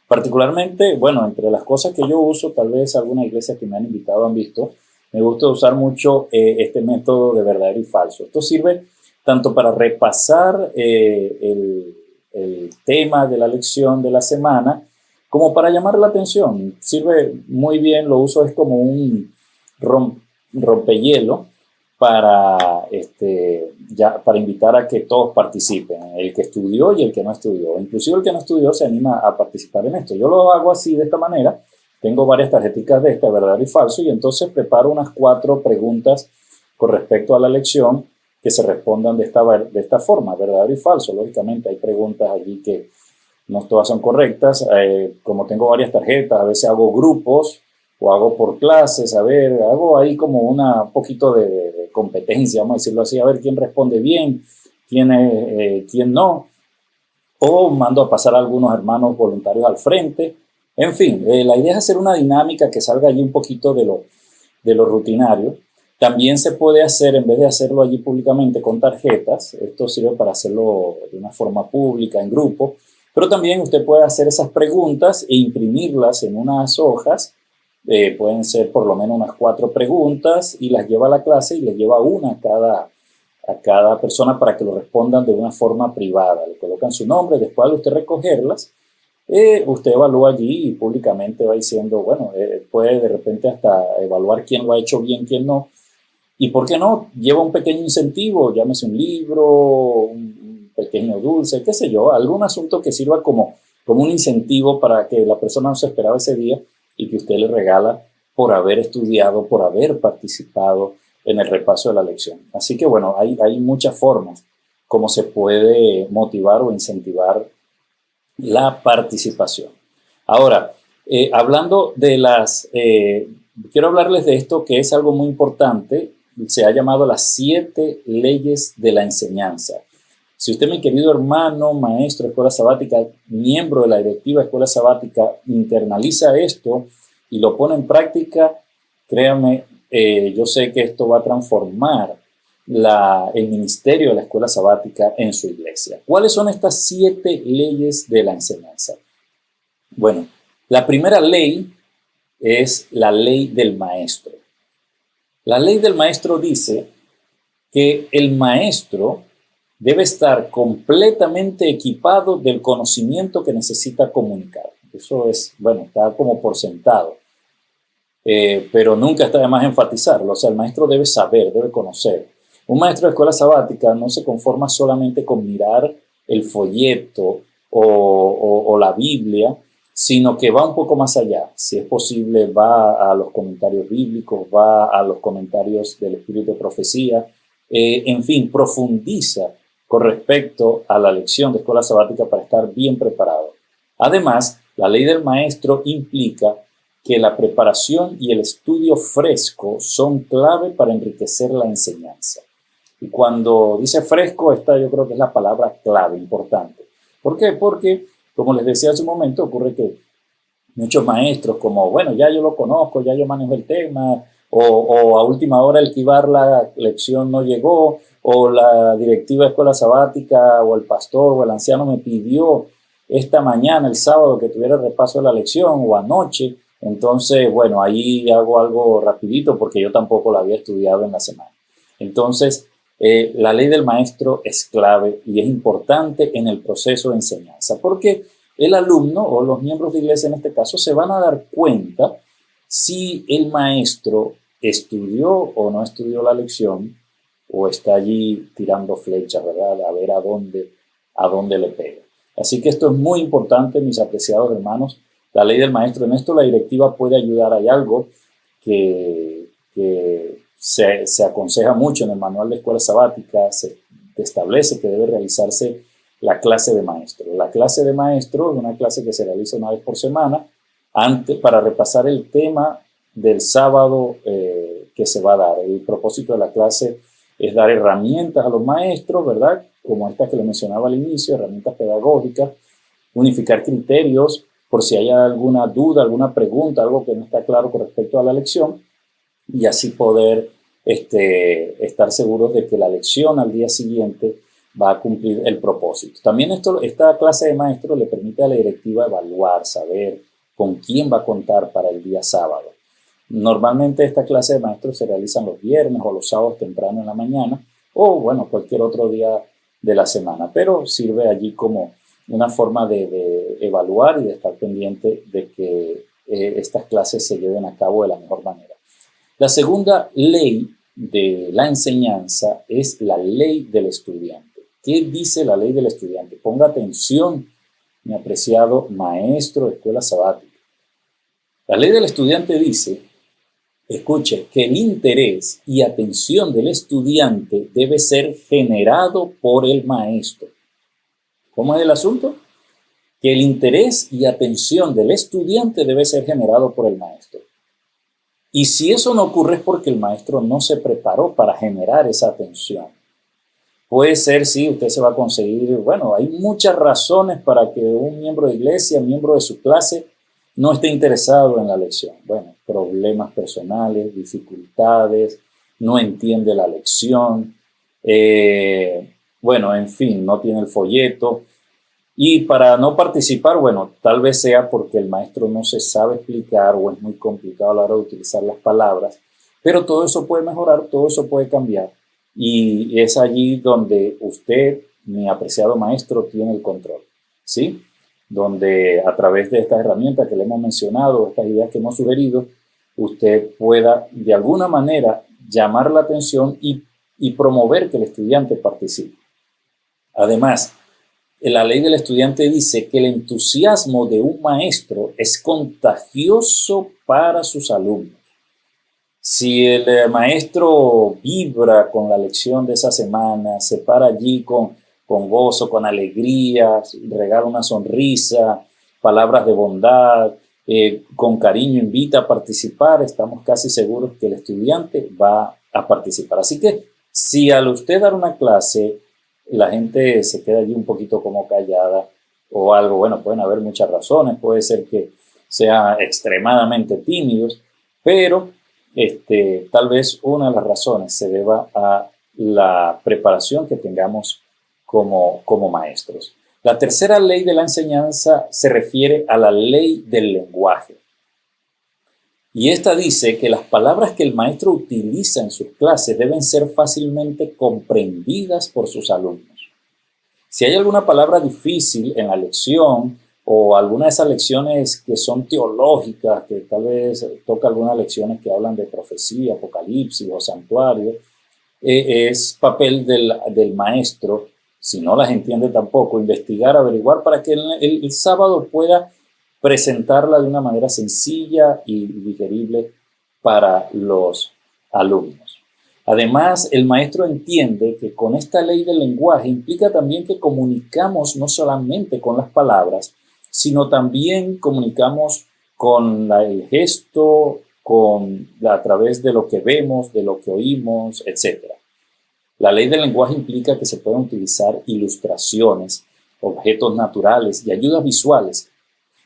Particularmente, bueno, entre las cosas que yo uso, tal vez algunas iglesias que me han invitado han visto, me gusta usar mucho este método de verdadero y falso. Esto sirve tanto para repasar el tema de la lección de la semana, como para llamar la atención. Sirve muy bien, lo uso es como un rompehielo para, para invitar a que todos participen, el que estudió y el que no estudió. Inclusive el que no estudió se anima a participar en esto. Yo lo hago así, de esta manera. Tengo varias tarjeticas de verdadero y falso, y entonces preparo unas 4 preguntas con respecto a la lección que se respondan de esta forma, verdadero y falso. Lógicamente hay preguntas allí que no todas son correctas. Como tengo varias tarjetas, a veces hago grupos o hago por clases, hago ahí como un poquito de competencia, vamos a decirlo así, a ver quién responde bien, quién no, o mando a pasar a algunos hermanos voluntarios al frente. En fin, la idea es hacer una dinámica que salga allí un poquito de lo rutinario. También se puede hacer, en vez de hacerlo allí públicamente con tarjetas, esto sirve para hacerlo de una forma pública, en grupo, pero también usted puede hacer esas preguntas e imprimirlas en unas hojas. Pueden ser por lo menos unas 4 preguntas, y las lleva a la clase y les lleva una a cada persona para que lo respondan de una forma privada. Le colocan su nombre, después de usted recogerlas, usted evalúa allí y públicamente va diciendo, bueno, puede de repente hasta evaluar quién lo ha hecho bien, quién no. Y por qué no, lleva un pequeño incentivo, llámese un libro, un pequeño dulce, qué sé yo, algún asunto que sirva como un incentivo para que la persona no se esperaba ese día y que usted le regala por haber estudiado, por haber participado en el repaso de la lección. Así que bueno, hay muchas formas como se puede motivar o incentivar la participación. Ahora, hablando de quiero hablarles de esto que es algo muy importante. Se ha llamado las 7 leyes de la enseñanza. Si usted, mi querido hermano, maestro de escuela sabática, miembro de la directiva de escuela sabática, internaliza esto y lo pone en práctica, créame, yo sé que esto va a transformar el ministerio de la escuela sabática en su iglesia. ¿Cuáles son estas 7 leyes de la enseñanza? Bueno, la primera ley es la ley del maestro. La ley del maestro dice que el maestro debe estar completamente equipado del conocimiento que necesita comunicar. Eso es, bueno, está como por sentado, pero nunca está de más enfatizarlo. O sea, el maestro debe saber, debe conocer. Un maestro de escuela sabática no se conforma solamente con mirar el folleto o la Biblia, sino que va un poco más allá. Si es posible, va a los comentarios bíblicos, va a los comentarios del espíritu de profecía, en fin, profundiza con respecto a la lección de escuela sabática para estar bien preparado. Además, la ley del maestro implica que la preparación y el estudio fresco son clave para enriquecer la enseñanza. Y cuando dice fresco, esta yo creo que es la palabra clave, importante. ¿Por qué? Porque, como les decía hace un momento, ocurre que muchos maestros, como, bueno, ya yo lo conozco, ya yo manejo el tema, o a última hora el que iba a dar la lección no llegó, o la directiva de escuela sabática, o el pastor, o el anciano me pidió esta mañana, el sábado, que tuviera el repaso de la lección, o anoche. Entonces, bueno, ahí hago algo rapidito porque yo tampoco la había estudiado en la semana. Entonces, la ley del maestro es clave y es importante en el proceso de enseñanza, porque el alumno o los miembros de iglesia en este caso se van a dar cuenta si el maestro estudió o no estudió la lección, o está allí tirando flechas, ¿verdad? A ver a dónde le pega. Así que esto es muy importante, mis apreciados hermanos. La ley del maestro, en esto la directiva puede ayudar. Hay algo que se aconseja mucho en el manual de escuela sabática. Se establece que debe realizarse la clase de maestro. La clase de maestro es una clase que se realiza una vez por semana para repasar el tema del sábado que se va a dar. El propósito de la clase es dar herramientas a los maestros, ¿verdad? Como estas que le mencionaba al inicio, herramientas pedagógicas, unificar criterios por si hay alguna duda, alguna pregunta, algo que no está claro con respecto a la lección, y así poder estar seguros de que la lección al día siguiente va a cumplir el propósito. También esta clase de maestro le permite a la directiva evaluar, saber con quién va a contar para el día sábado. Normalmente esta clase de maestros se realizan los viernes o los sábados temprano en la mañana o bueno, cualquier otro día de la semana, pero sirve allí como una forma de evaluar y de estar pendiente de que estas clases se lleven a cabo de la mejor manera. La segunda ley de la enseñanza es la ley del estudiante. ¿Qué dice la ley del estudiante? Ponga atención, mi apreciado maestro de escuela sabática. La ley del estudiante dice, escuche, que el interés y atención del estudiante debe ser generado por el maestro. ¿Cómo es el asunto? Que el interés y atención del estudiante debe ser generado por el maestro. Y si eso no ocurre es porque el maestro no se preparó para generar esa atención. Puede ser, sí, usted se va a conseguir, bueno, hay muchas razones para que un miembro de iglesia, miembro de su clase, no esté interesado en la lección. Bueno, problemas personales, dificultades, no entiende la lección, bueno, en fin, no tiene el folleto. Y para no participar, bueno, tal vez sea porque el maestro no se sabe explicar o es muy complicado a la hora de utilizar las palabras, pero todo eso puede mejorar, todo eso puede cambiar. Y es allí donde usted, mi apreciado maestro, tiene el control, ¿sí? Donde a través de estas herramientas que le hemos mencionado, estas ideas que hemos sugerido, usted pueda de alguna manera llamar la atención y promover que el estudiante participe. Además, la ley del estudiante dice que el entusiasmo de un maestro es contagioso para sus alumnos. Si el maestro vibra con la lección de esa semana, se para allí con gozo, con alegría, regala una sonrisa, palabras de bondad, con cariño invita a participar, estamos casi seguros que el estudiante va a participar. Así que si al usted dar una clase, la gente se queda allí un poquito como callada o algo, bueno, pueden haber muchas razones, puede ser que sean extremadamente tímidos, pero tal vez una de las razones se deba a la preparación que tengamos como maestros. La tercera ley de la enseñanza se refiere a la ley del lenguaje. Y esta dice que las palabras que el maestro utiliza en sus clases deben ser fácilmente comprendidas por sus alumnos. Si hay alguna palabra difícil en la lección o alguna de esas lecciones que son teológicas, que tal vez toca algunas lecciones que hablan de profecía, apocalipsis o santuario, es papel del maestro, si no las entiende tampoco, investigar, averiguar para que el sábado pueda presentarla de una manera sencilla y digerible para los alumnos. Además, el maestro entiende que con esta ley del lenguaje implica también que comunicamos no solamente con las palabras, sino también comunicamos con el gesto, a través de lo que vemos, de lo que oímos, etc. La ley del lenguaje implica que se pueden utilizar ilustraciones, objetos naturales y ayudas visuales,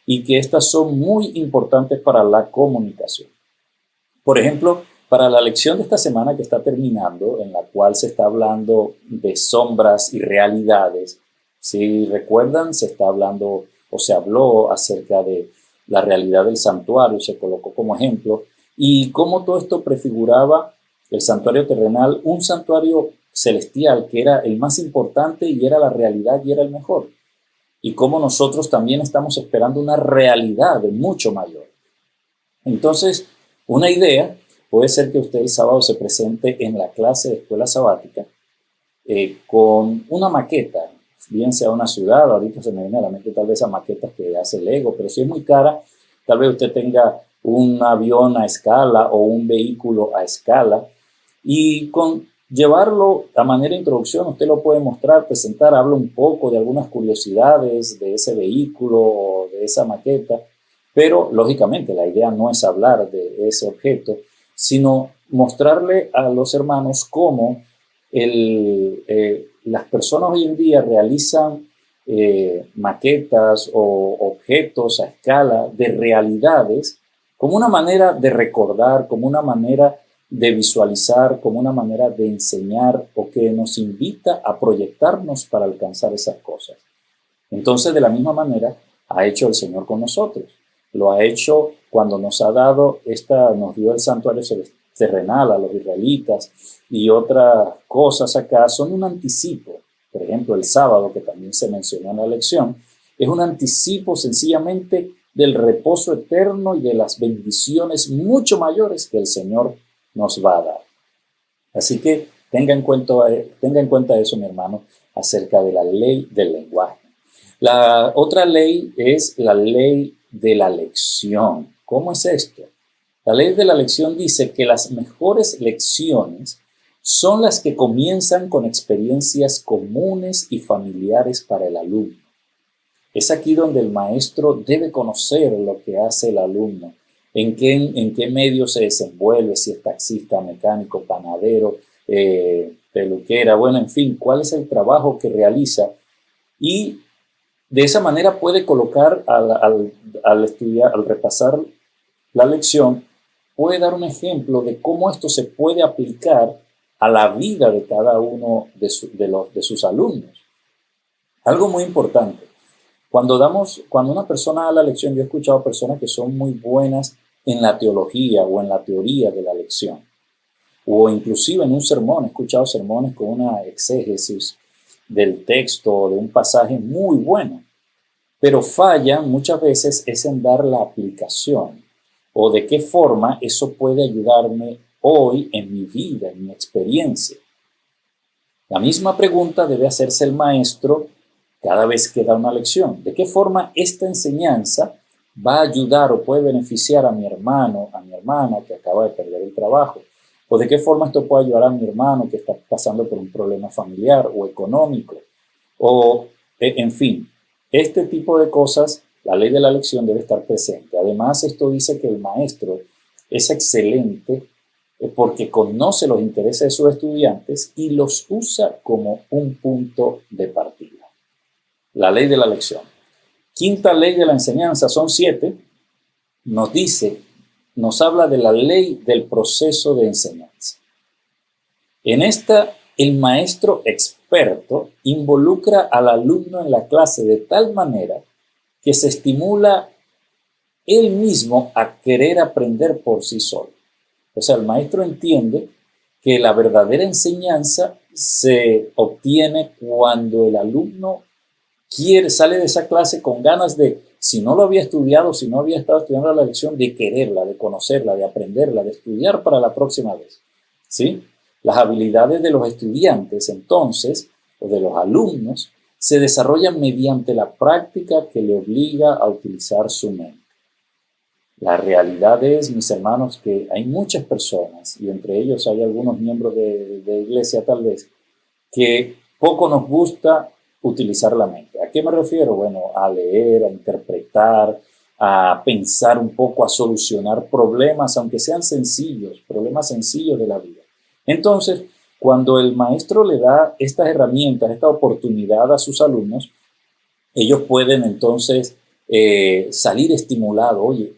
y que estas son muy importantes para la comunicación. Por ejemplo, para la lección de esta semana que está terminando, en la cual se está hablando de sombras y realidades, si recuerdan, se está hablando o se habló acerca de la realidad del santuario, se colocó como ejemplo, y cómo todo esto prefiguraba el santuario terrenal, un santuario celestial que era el más importante y era la realidad y era el mejor. Y cómo nosotros también estamos esperando una realidad mucho mayor. Entonces, una idea puede ser que usted el sábado se presente en la clase de escuela sabática con una maqueta, bien sea una ciudad, ahorita se me viene a la mente tal vez a maquetas que hace Lego, pero si es muy cara, tal vez usted tenga un avión a escala o un vehículo a escala y con llevarlo a manera de introducción, usted lo puede mostrar, presentar, habla un poco de algunas curiosidades de ese vehículo o de esa maqueta, pero lógicamente la idea no es hablar de ese objeto, sino mostrarle a los hermanos cómo las personas hoy en día realizan maquetas o objetos a escala de realidades como una manera de recordar, como una manera de visualizar, como una manera de enseñar o que nos invita a proyectarnos para alcanzar esas cosas. Entonces, de la misma manera, ha hecho el Señor con nosotros. Lo ha hecho cuando nos dio el santuario terrenal a los israelitas y otras cosas acá, son un anticipo. Por ejemplo, el sábado, que también se mencionó en la lección, es un anticipo sencillamente del reposo eterno y de las bendiciones mucho mayores que el Señor nos va a dar. Así que tenga en cuenta eso, mi hermano, acerca de la ley del lenguaje. La otra ley es la ley de la lección. ¿Cómo es esto? La ley de la lección dice que las mejores lecciones son las que comienzan con experiencias comunes y familiares para el alumno. Es aquí donde el maestro debe conocer lo que hace el alumno, en qué medio se desenvuelve, si es taxista, mecánico, panadero, peluquera, bueno, en fin, cuál es el trabajo que realiza, y de esa manera puede colocar al estudiar, al repasar la lección, puede dar un ejemplo de cómo esto se puede aplicar a la vida de cada uno de sus alumnos. Algo muy importante. Cuando una persona da la lección, yo he escuchado personas que son muy buenas en la teología o en la teoría de la lección, o inclusive en un sermón. He escuchado sermones con una exégesis del texto o de un pasaje muy bueno, pero fallan muchas veces es en dar la aplicación o de qué forma eso puede ayudarme hoy en mi vida, en mi experiencia. La misma pregunta debe hacerse el maestro cada vez que da una lección. ¿De qué forma esta enseñanza va a ayudar o puede beneficiar a mi hermano, a mi hermana que acaba de perder el trabajo? ¿O de qué forma esto puede ayudar a mi hermano que está pasando por un problema familiar o económico? O, en fin, este tipo de cosas, la ley de la lección debe estar presente. Además, esto dice que el maestro es excelente porque conoce los intereses de sus estudiantes y los usa como un punto de partida. La ley de la lección. Quinta ley de la enseñanza, son 7, nos habla de la ley del proceso de enseñanza. En esta, el maestro experto involucra al alumno en la clase de tal manera que se estimula él mismo a querer aprender por sí solo. O sea, el maestro entiende que la verdadera enseñanza se obtiene cuando el alumno sale de esa clase con ganas de, si no lo había estudiado, si no había estado estudiando la lección, de quererla, de conocerla, de aprenderla, de estudiar para la próxima vez. ¿Sí? Las habilidades de los estudiantes, entonces, o de los alumnos, se desarrollan mediante la práctica que le obliga a utilizar su mente. La realidad es, mis hermanos, que hay muchas personas, y entre ellos hay algunos miembros de iglesia tal vez, que poco nos gusta utilizar la mente. ¿A qué me refiero? Bueno, a leer, a interpretar, a pensar un poco, a solucionar problemas, aunque sean sencillos, problemas sencillos de la vida. Entonces, cuando el maestro le da estas herramientas, esta oportunidad a sus alumnos, ellos pueden entonces salir estimulados. Oye,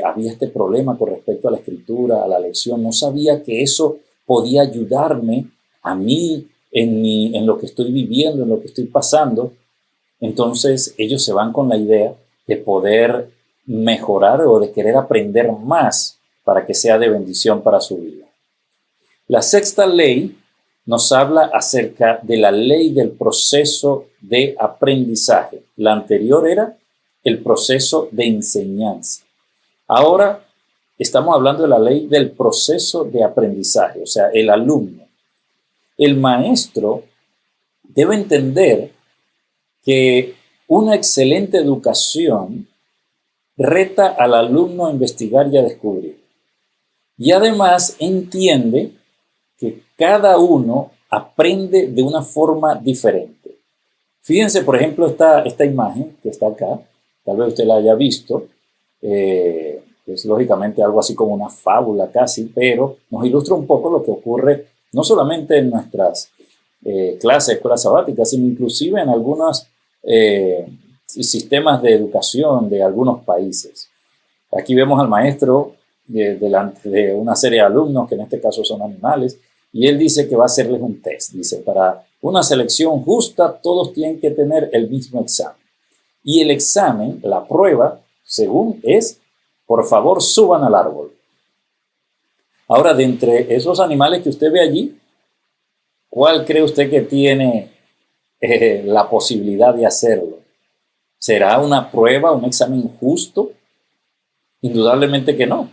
había este problema con respecto a la escritura, a la lección. No sabía que eso podía ayudarme a mí en lo que estoy viviendo, en lo que estoy pasando. Entonces ellos se van con la idea de poder mejorar o de querer aprender más para que sea de bendición para su vida. La sexta ley nos habla acerca de la ley del proceso de aprendizaje. La anterior era el proceso de enseñanza. Ahora estamos hablando de la ley del proceso de aprendizaje, o sea, el alumno. El maestro debe entender que una excelente educación reta al alumno a investigar y a descubrir. Y además entiende que cada uno aprende de una forma diferente. Fíjense, por ejemplo, esta imagen que está acá, tal vez usted la haya visto, es lógicamente algo así como una fábula casi, pero nos ilustra un poco lo que ocurre no solamente en nuestras clases de escuelas sabáticas, sino inclusive en algunos sistemas de educación de algunos países. Aquí vemos al maestro delante de una serie de alumnos, que en este caso son animales, y él dice que va a hacerles un test. Dice, para una selección justa, todos tienen que tener el mismo examen. Y el examen, la prueba, según es, por favor, suban al árbol. Ahora, de entre esos animales que usted ve allí, ¿cuál cree usted que tiene la posibilidad de hacerlo? ¿Será una prueba, un examen justo? Indudablemente que no.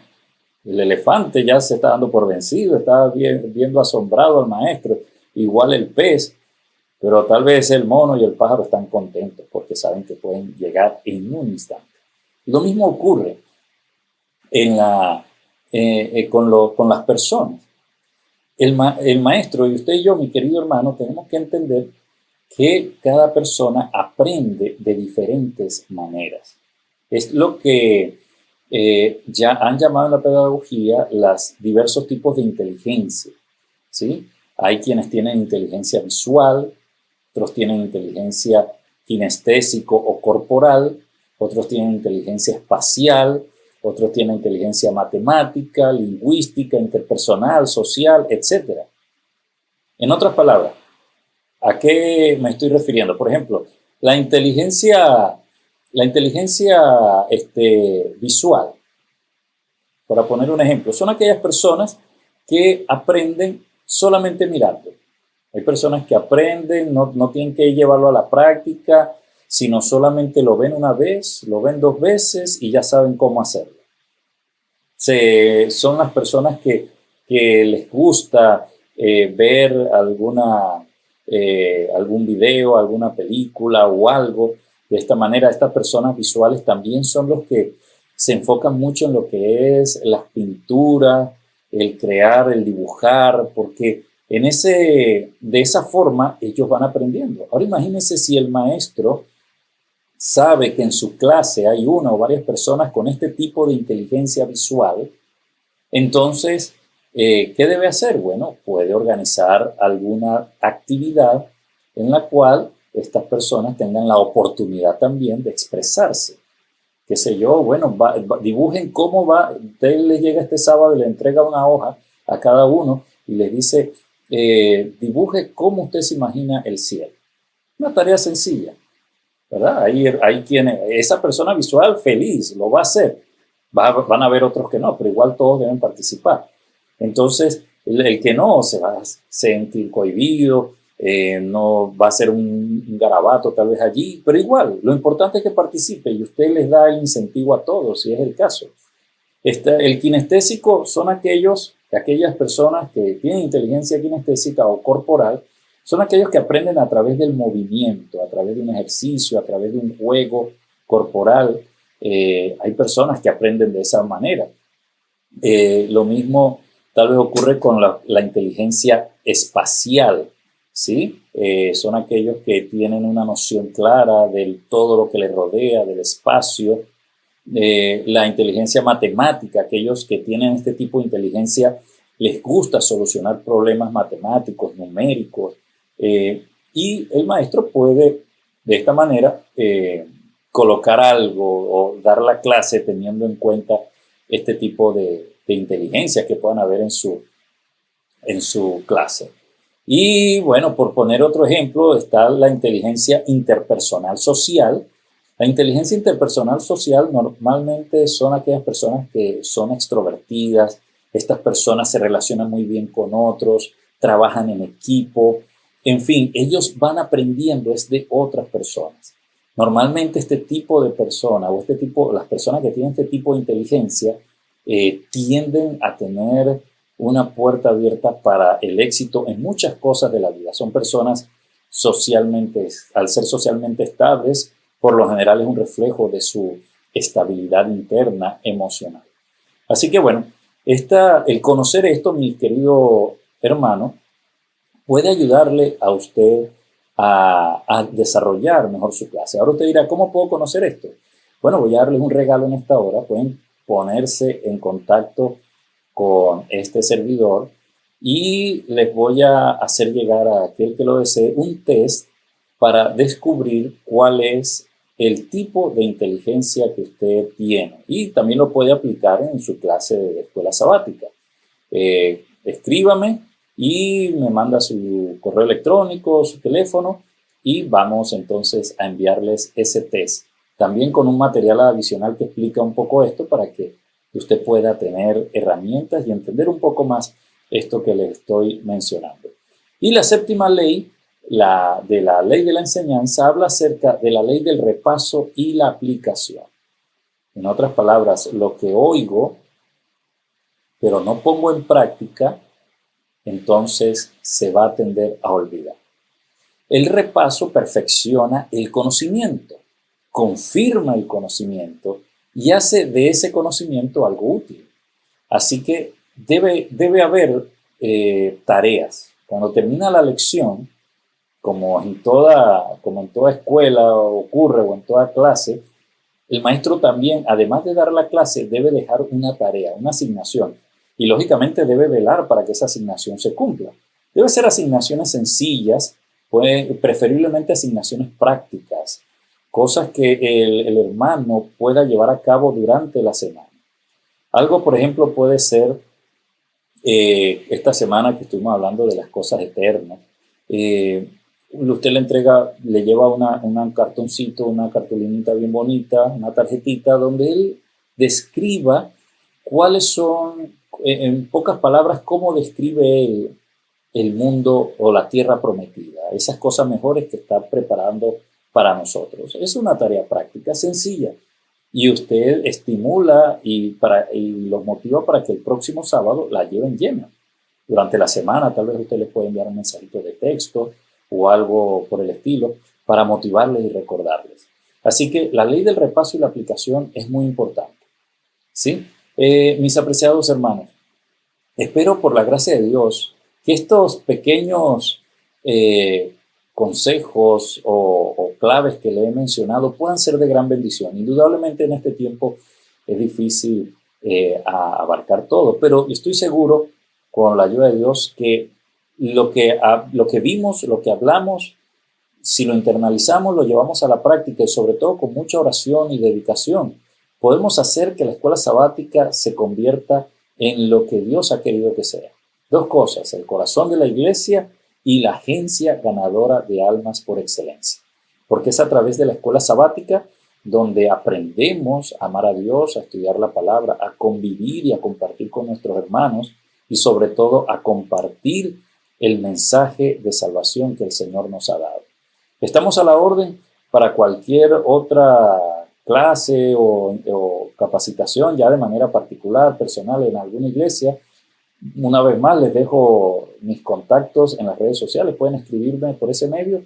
El elefante ya se está dando por vencido, está viendo asombrado al maestro, igual el pez, pero tal vez el mono y el pájaro están contentos porque saben que pueden llegar en un instante. Lo mismo ocurre con las personas. El maestro y usted y yo, mi querido hermano, tenemos que entender que cada persona aprende de diferentes maneras. Es lo que ya han llamado en la pedagogía los diversos tipos de inteligencia, ¿sí? Hay quienes tienen inteligencia visual, otros tienen inteligencia kinestésico o corporal, otros tienen inteligencia espacial, otros tienen inteligencia matemática, lingüística, interpersonal, social, etc. En otras palabras, ¿a qué me estoy refiriendo? Por ejemplo, la inteligencia visual, para poner un ejemplo, son aquellas personas que aprenden solamente mirando. Hay personas que aprenden, no tienen que llevarlo a la práctica, sino solamente lo ven una vez, lo ven 2 veces y ya saben cómo hacerlo. Son las personas que les gusta ver algún video, alguna película o algo. De esta manera, estas personas visuales también son los que se enfocan mucho en lo que es las pinturas, el crear, el dibujar, porque de esa forma ellos van aprendiendo. Ahora imagínense si el maestro sabe que en su clase hay una o varias personas con este tipo de inteligencia visual, entonces, ¿qué debe hacer? Bueno, puede organizar alguna actividad en la cual estas personas tengan la oportunidad también de expresarse. Qué sé yo, bueno, dibujen cómo va. Usted le llega este sábado y le entrega una hoja a cada uno y les dice, dibuje cómo usted se imagina el cielo. Una tarea sencilla, ¿verdad? Ahí tiene esa persona visual feliz, lo va a hacer. Van a haber otros que no, pero igual todos deben participar. Entonces, el que no se va a sentir cohibido, no va a ser un garabato tal vez allí, pero igual, lo importante es que participe y usted les da el incentivo a todos, si es el caso. El kinestésico son aquellas personas que tienen inteligencia kinestésica o corporal, son aquellos que aprenden a través del movimiento, a través de un ejercicio, a través de un juego corporal. Hay personas que aprenden de esa manera. Lo mismo tal vez ocurre con la inteligencia espacial, ¿sí? Son aquellos que tienen una noción clara de todo lo que les rodea, del espacio. La inteligencia matemática, aquellos que tienen este tipo de inteligencia, les gusta solucionar problemas matemáticos, numéricos, y el maestro puede de esta manera colocar algo o dar la clase teniendo en cuenta este tipo de inteligencia que puedan haber en su clase. Y bueno, por poner otro ejemplo, está la inteligencia interpersonal social. La inteligencia interpersonal social normalmente son aquellas personas que son extrovertidas. Estas personas se relacionan muy bien con otros, trabajan en equipo. En fin, ellos van aprendiendo es de otras personas. Normalmente este tipo de persona las personas que tienen este tipo de inteligencia tienden a tener una puerta abierta para el éxito en muchas cosas de la vida. Son personas al ser socialmente estables, por lo general es un reflejo de su estabilidad interna emocional. Así que bueno, el conocer esto, mi querido hermano, puede ayudarle a usted a desarrollar mejor su clase. Ahora usted dirá, ¿cómo puedo conocer esto? Bueno, voy a darles un regalo en esta hora. Pueden ponerse en contacto con este servidor y les voy a hacer llegar a aquel que lo desee un test para descubrir cuál es el tipo de inteligencia que usted tiene y también lo puede aplicar en su clase de escuela sabática. Escríbame y me manda su correo electrónico, su teléfono y vamos entonces a enviarles ese test. También con un material adicional que explica un poco esto para que usted pueda tener herramientas y entender un poco más esto que les estoy mencionando. Y la séptima ley, la de la ley de la enseñanza, habla acerca de la ley del repaso y la aplicación. En otras palabras, lo que oigo, pero no pongo en práctica, entonces se va a tender a olvidar. El repaso perfecciona el conocimiento, confirma el conocimiento y hace de ese conocimiento algo útil. Así que debe haber tareas. Cuando termina la lección, como en toda escuela ocurre o en toda clase, el maestro también, además de dar la clase, debe dejar una tarea, una asignación. Y lógicamente debe velar para que esa asignación se cumpla. Debe ser asignaciones sencillas, preferiblemente asignaciones prácticas, cosas que el hermano pueda llevar a cabo durante la semana. Algo, por ejemplo, puede ser esta semana que estuvimos hablando de las cosas eternas. Usted le lleva un cartoncito, una cartulinita bien bonita, una tarjetita donde él describa cuáles son, en pocas palabras, cómo describe él el mundo o la tierra prometida, esas cosas mejores que está preparando para nosotros. Es una tarea práctica, sencilla, y usted estimula y los motiva para que el próximo sábado la lleven llena. Durante la semana tal vez usted les puede enviar un mensajito de texto o algo por el estilo para motivarles y recordarles. Así que la ley del repaso y la aplicación es muy importante. ¿Sí? Mis apreciados hermanos, espero por la gracia de Dios que estos pequeños consejos o claves que le he mencionado puedan ser de gran bendición. Indudablemente en este tiempo es difícil abarcar todo, pero estoy seguro, con la ayuda de Dios, que lo que vimos, lo que hablamos, si lo internalizamos, lo llevamos a la práctica y sobre todo con mucha oración y dedicación, podemos hacer que la escuela sabática se convierta en lo que Dios ha querido que sea. Dos cosas, el corazón de la iglesia y la agencia ganadora de almas por excelencia. Porque es a través de la escuela sabática donde aprendemos a amar a Dios, a estudiar la palabra, a convivir y a compartir con nuestros hermanos y sobre todo a compartir el mensaje de salvación que el Señor nos ha dado. Estamos a la orden para cualquier otra clase o capacitación ya de manera particular, personal en alguna iglesia. Una vez más les dejo mis contactos en las redes sociales, pueden escribirme por ese medio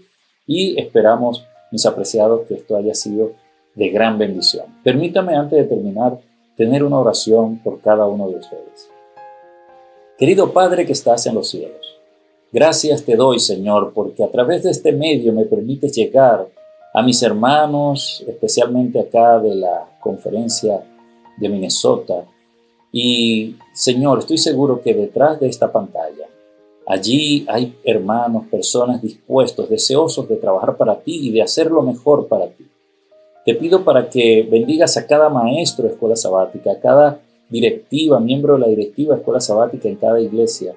y esperamos, mis apreciados, que esto haya sido de gran bendición. Permítame antes de terminar tener una oración por cada uno de ustedes. Querido Padre que estás en los cielos, gracias te doy, Señor, porque a través de este medio me permites llegar a mis hermanos, especialmente acá de la conferencia de Minnesota. Y, Señor, estoy seguro que detrás de esta pantalla, allí hay hermanos, personas dispuestos, deseosos de trabajar para ti y de hacer lo mejor para ti. Te pido para que bendigas a cada maestro de escuela sabática, a cada directiva, miembro de la directiva de escuela sabática en cada iglesia,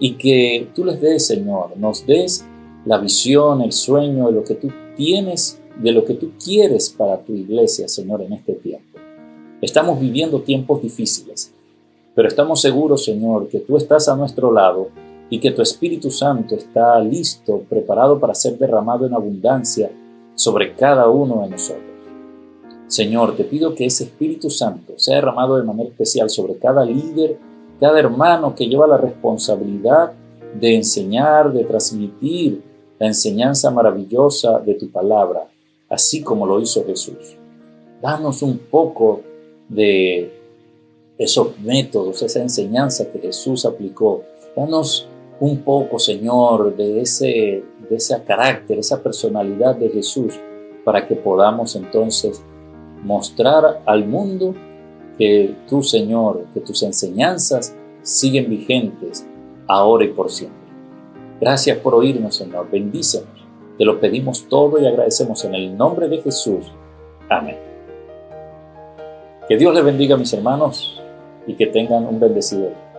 y que tú les des, Señor, nos des la visión, el sueño de lo que tú tienes, de lo que tú quieres para tu iglesia, Señor, en este tiempo. Estamos viviendo tiempos difíciles, pero estamos seguros, Señor, que tú estás a nuestro lado y que tu Espíritu Santo está listo, preparado para ser derramado en abundancia sobre cada uno de nosotros. Señor, te pido que ese Espíritu Santo sea derramado de manera especial sobre cada líder, cada hermano que lleva la responsabilidad de enseñar, de transmitir la enseñanza maravillosa de tu palabra, así como lo hizo Jesús. Danos un poco de esos métodos, esa enseñanza que Jesús aplicó. Danos un poco, Señor, de ese carácter, esa personalidad de Jesús, para que podamos entonces mostrar al mundo que tú, Señor, que tus enseñanzas siguen vigentes ahora y por siempre. Gracias por oírnos, Señor. Bendícenos. Te lo pedimos todo y agradecemos en el nombre de Jesús. Amén. Que Dios les bendiga, mis hermanos, y que tengan un bendecido día.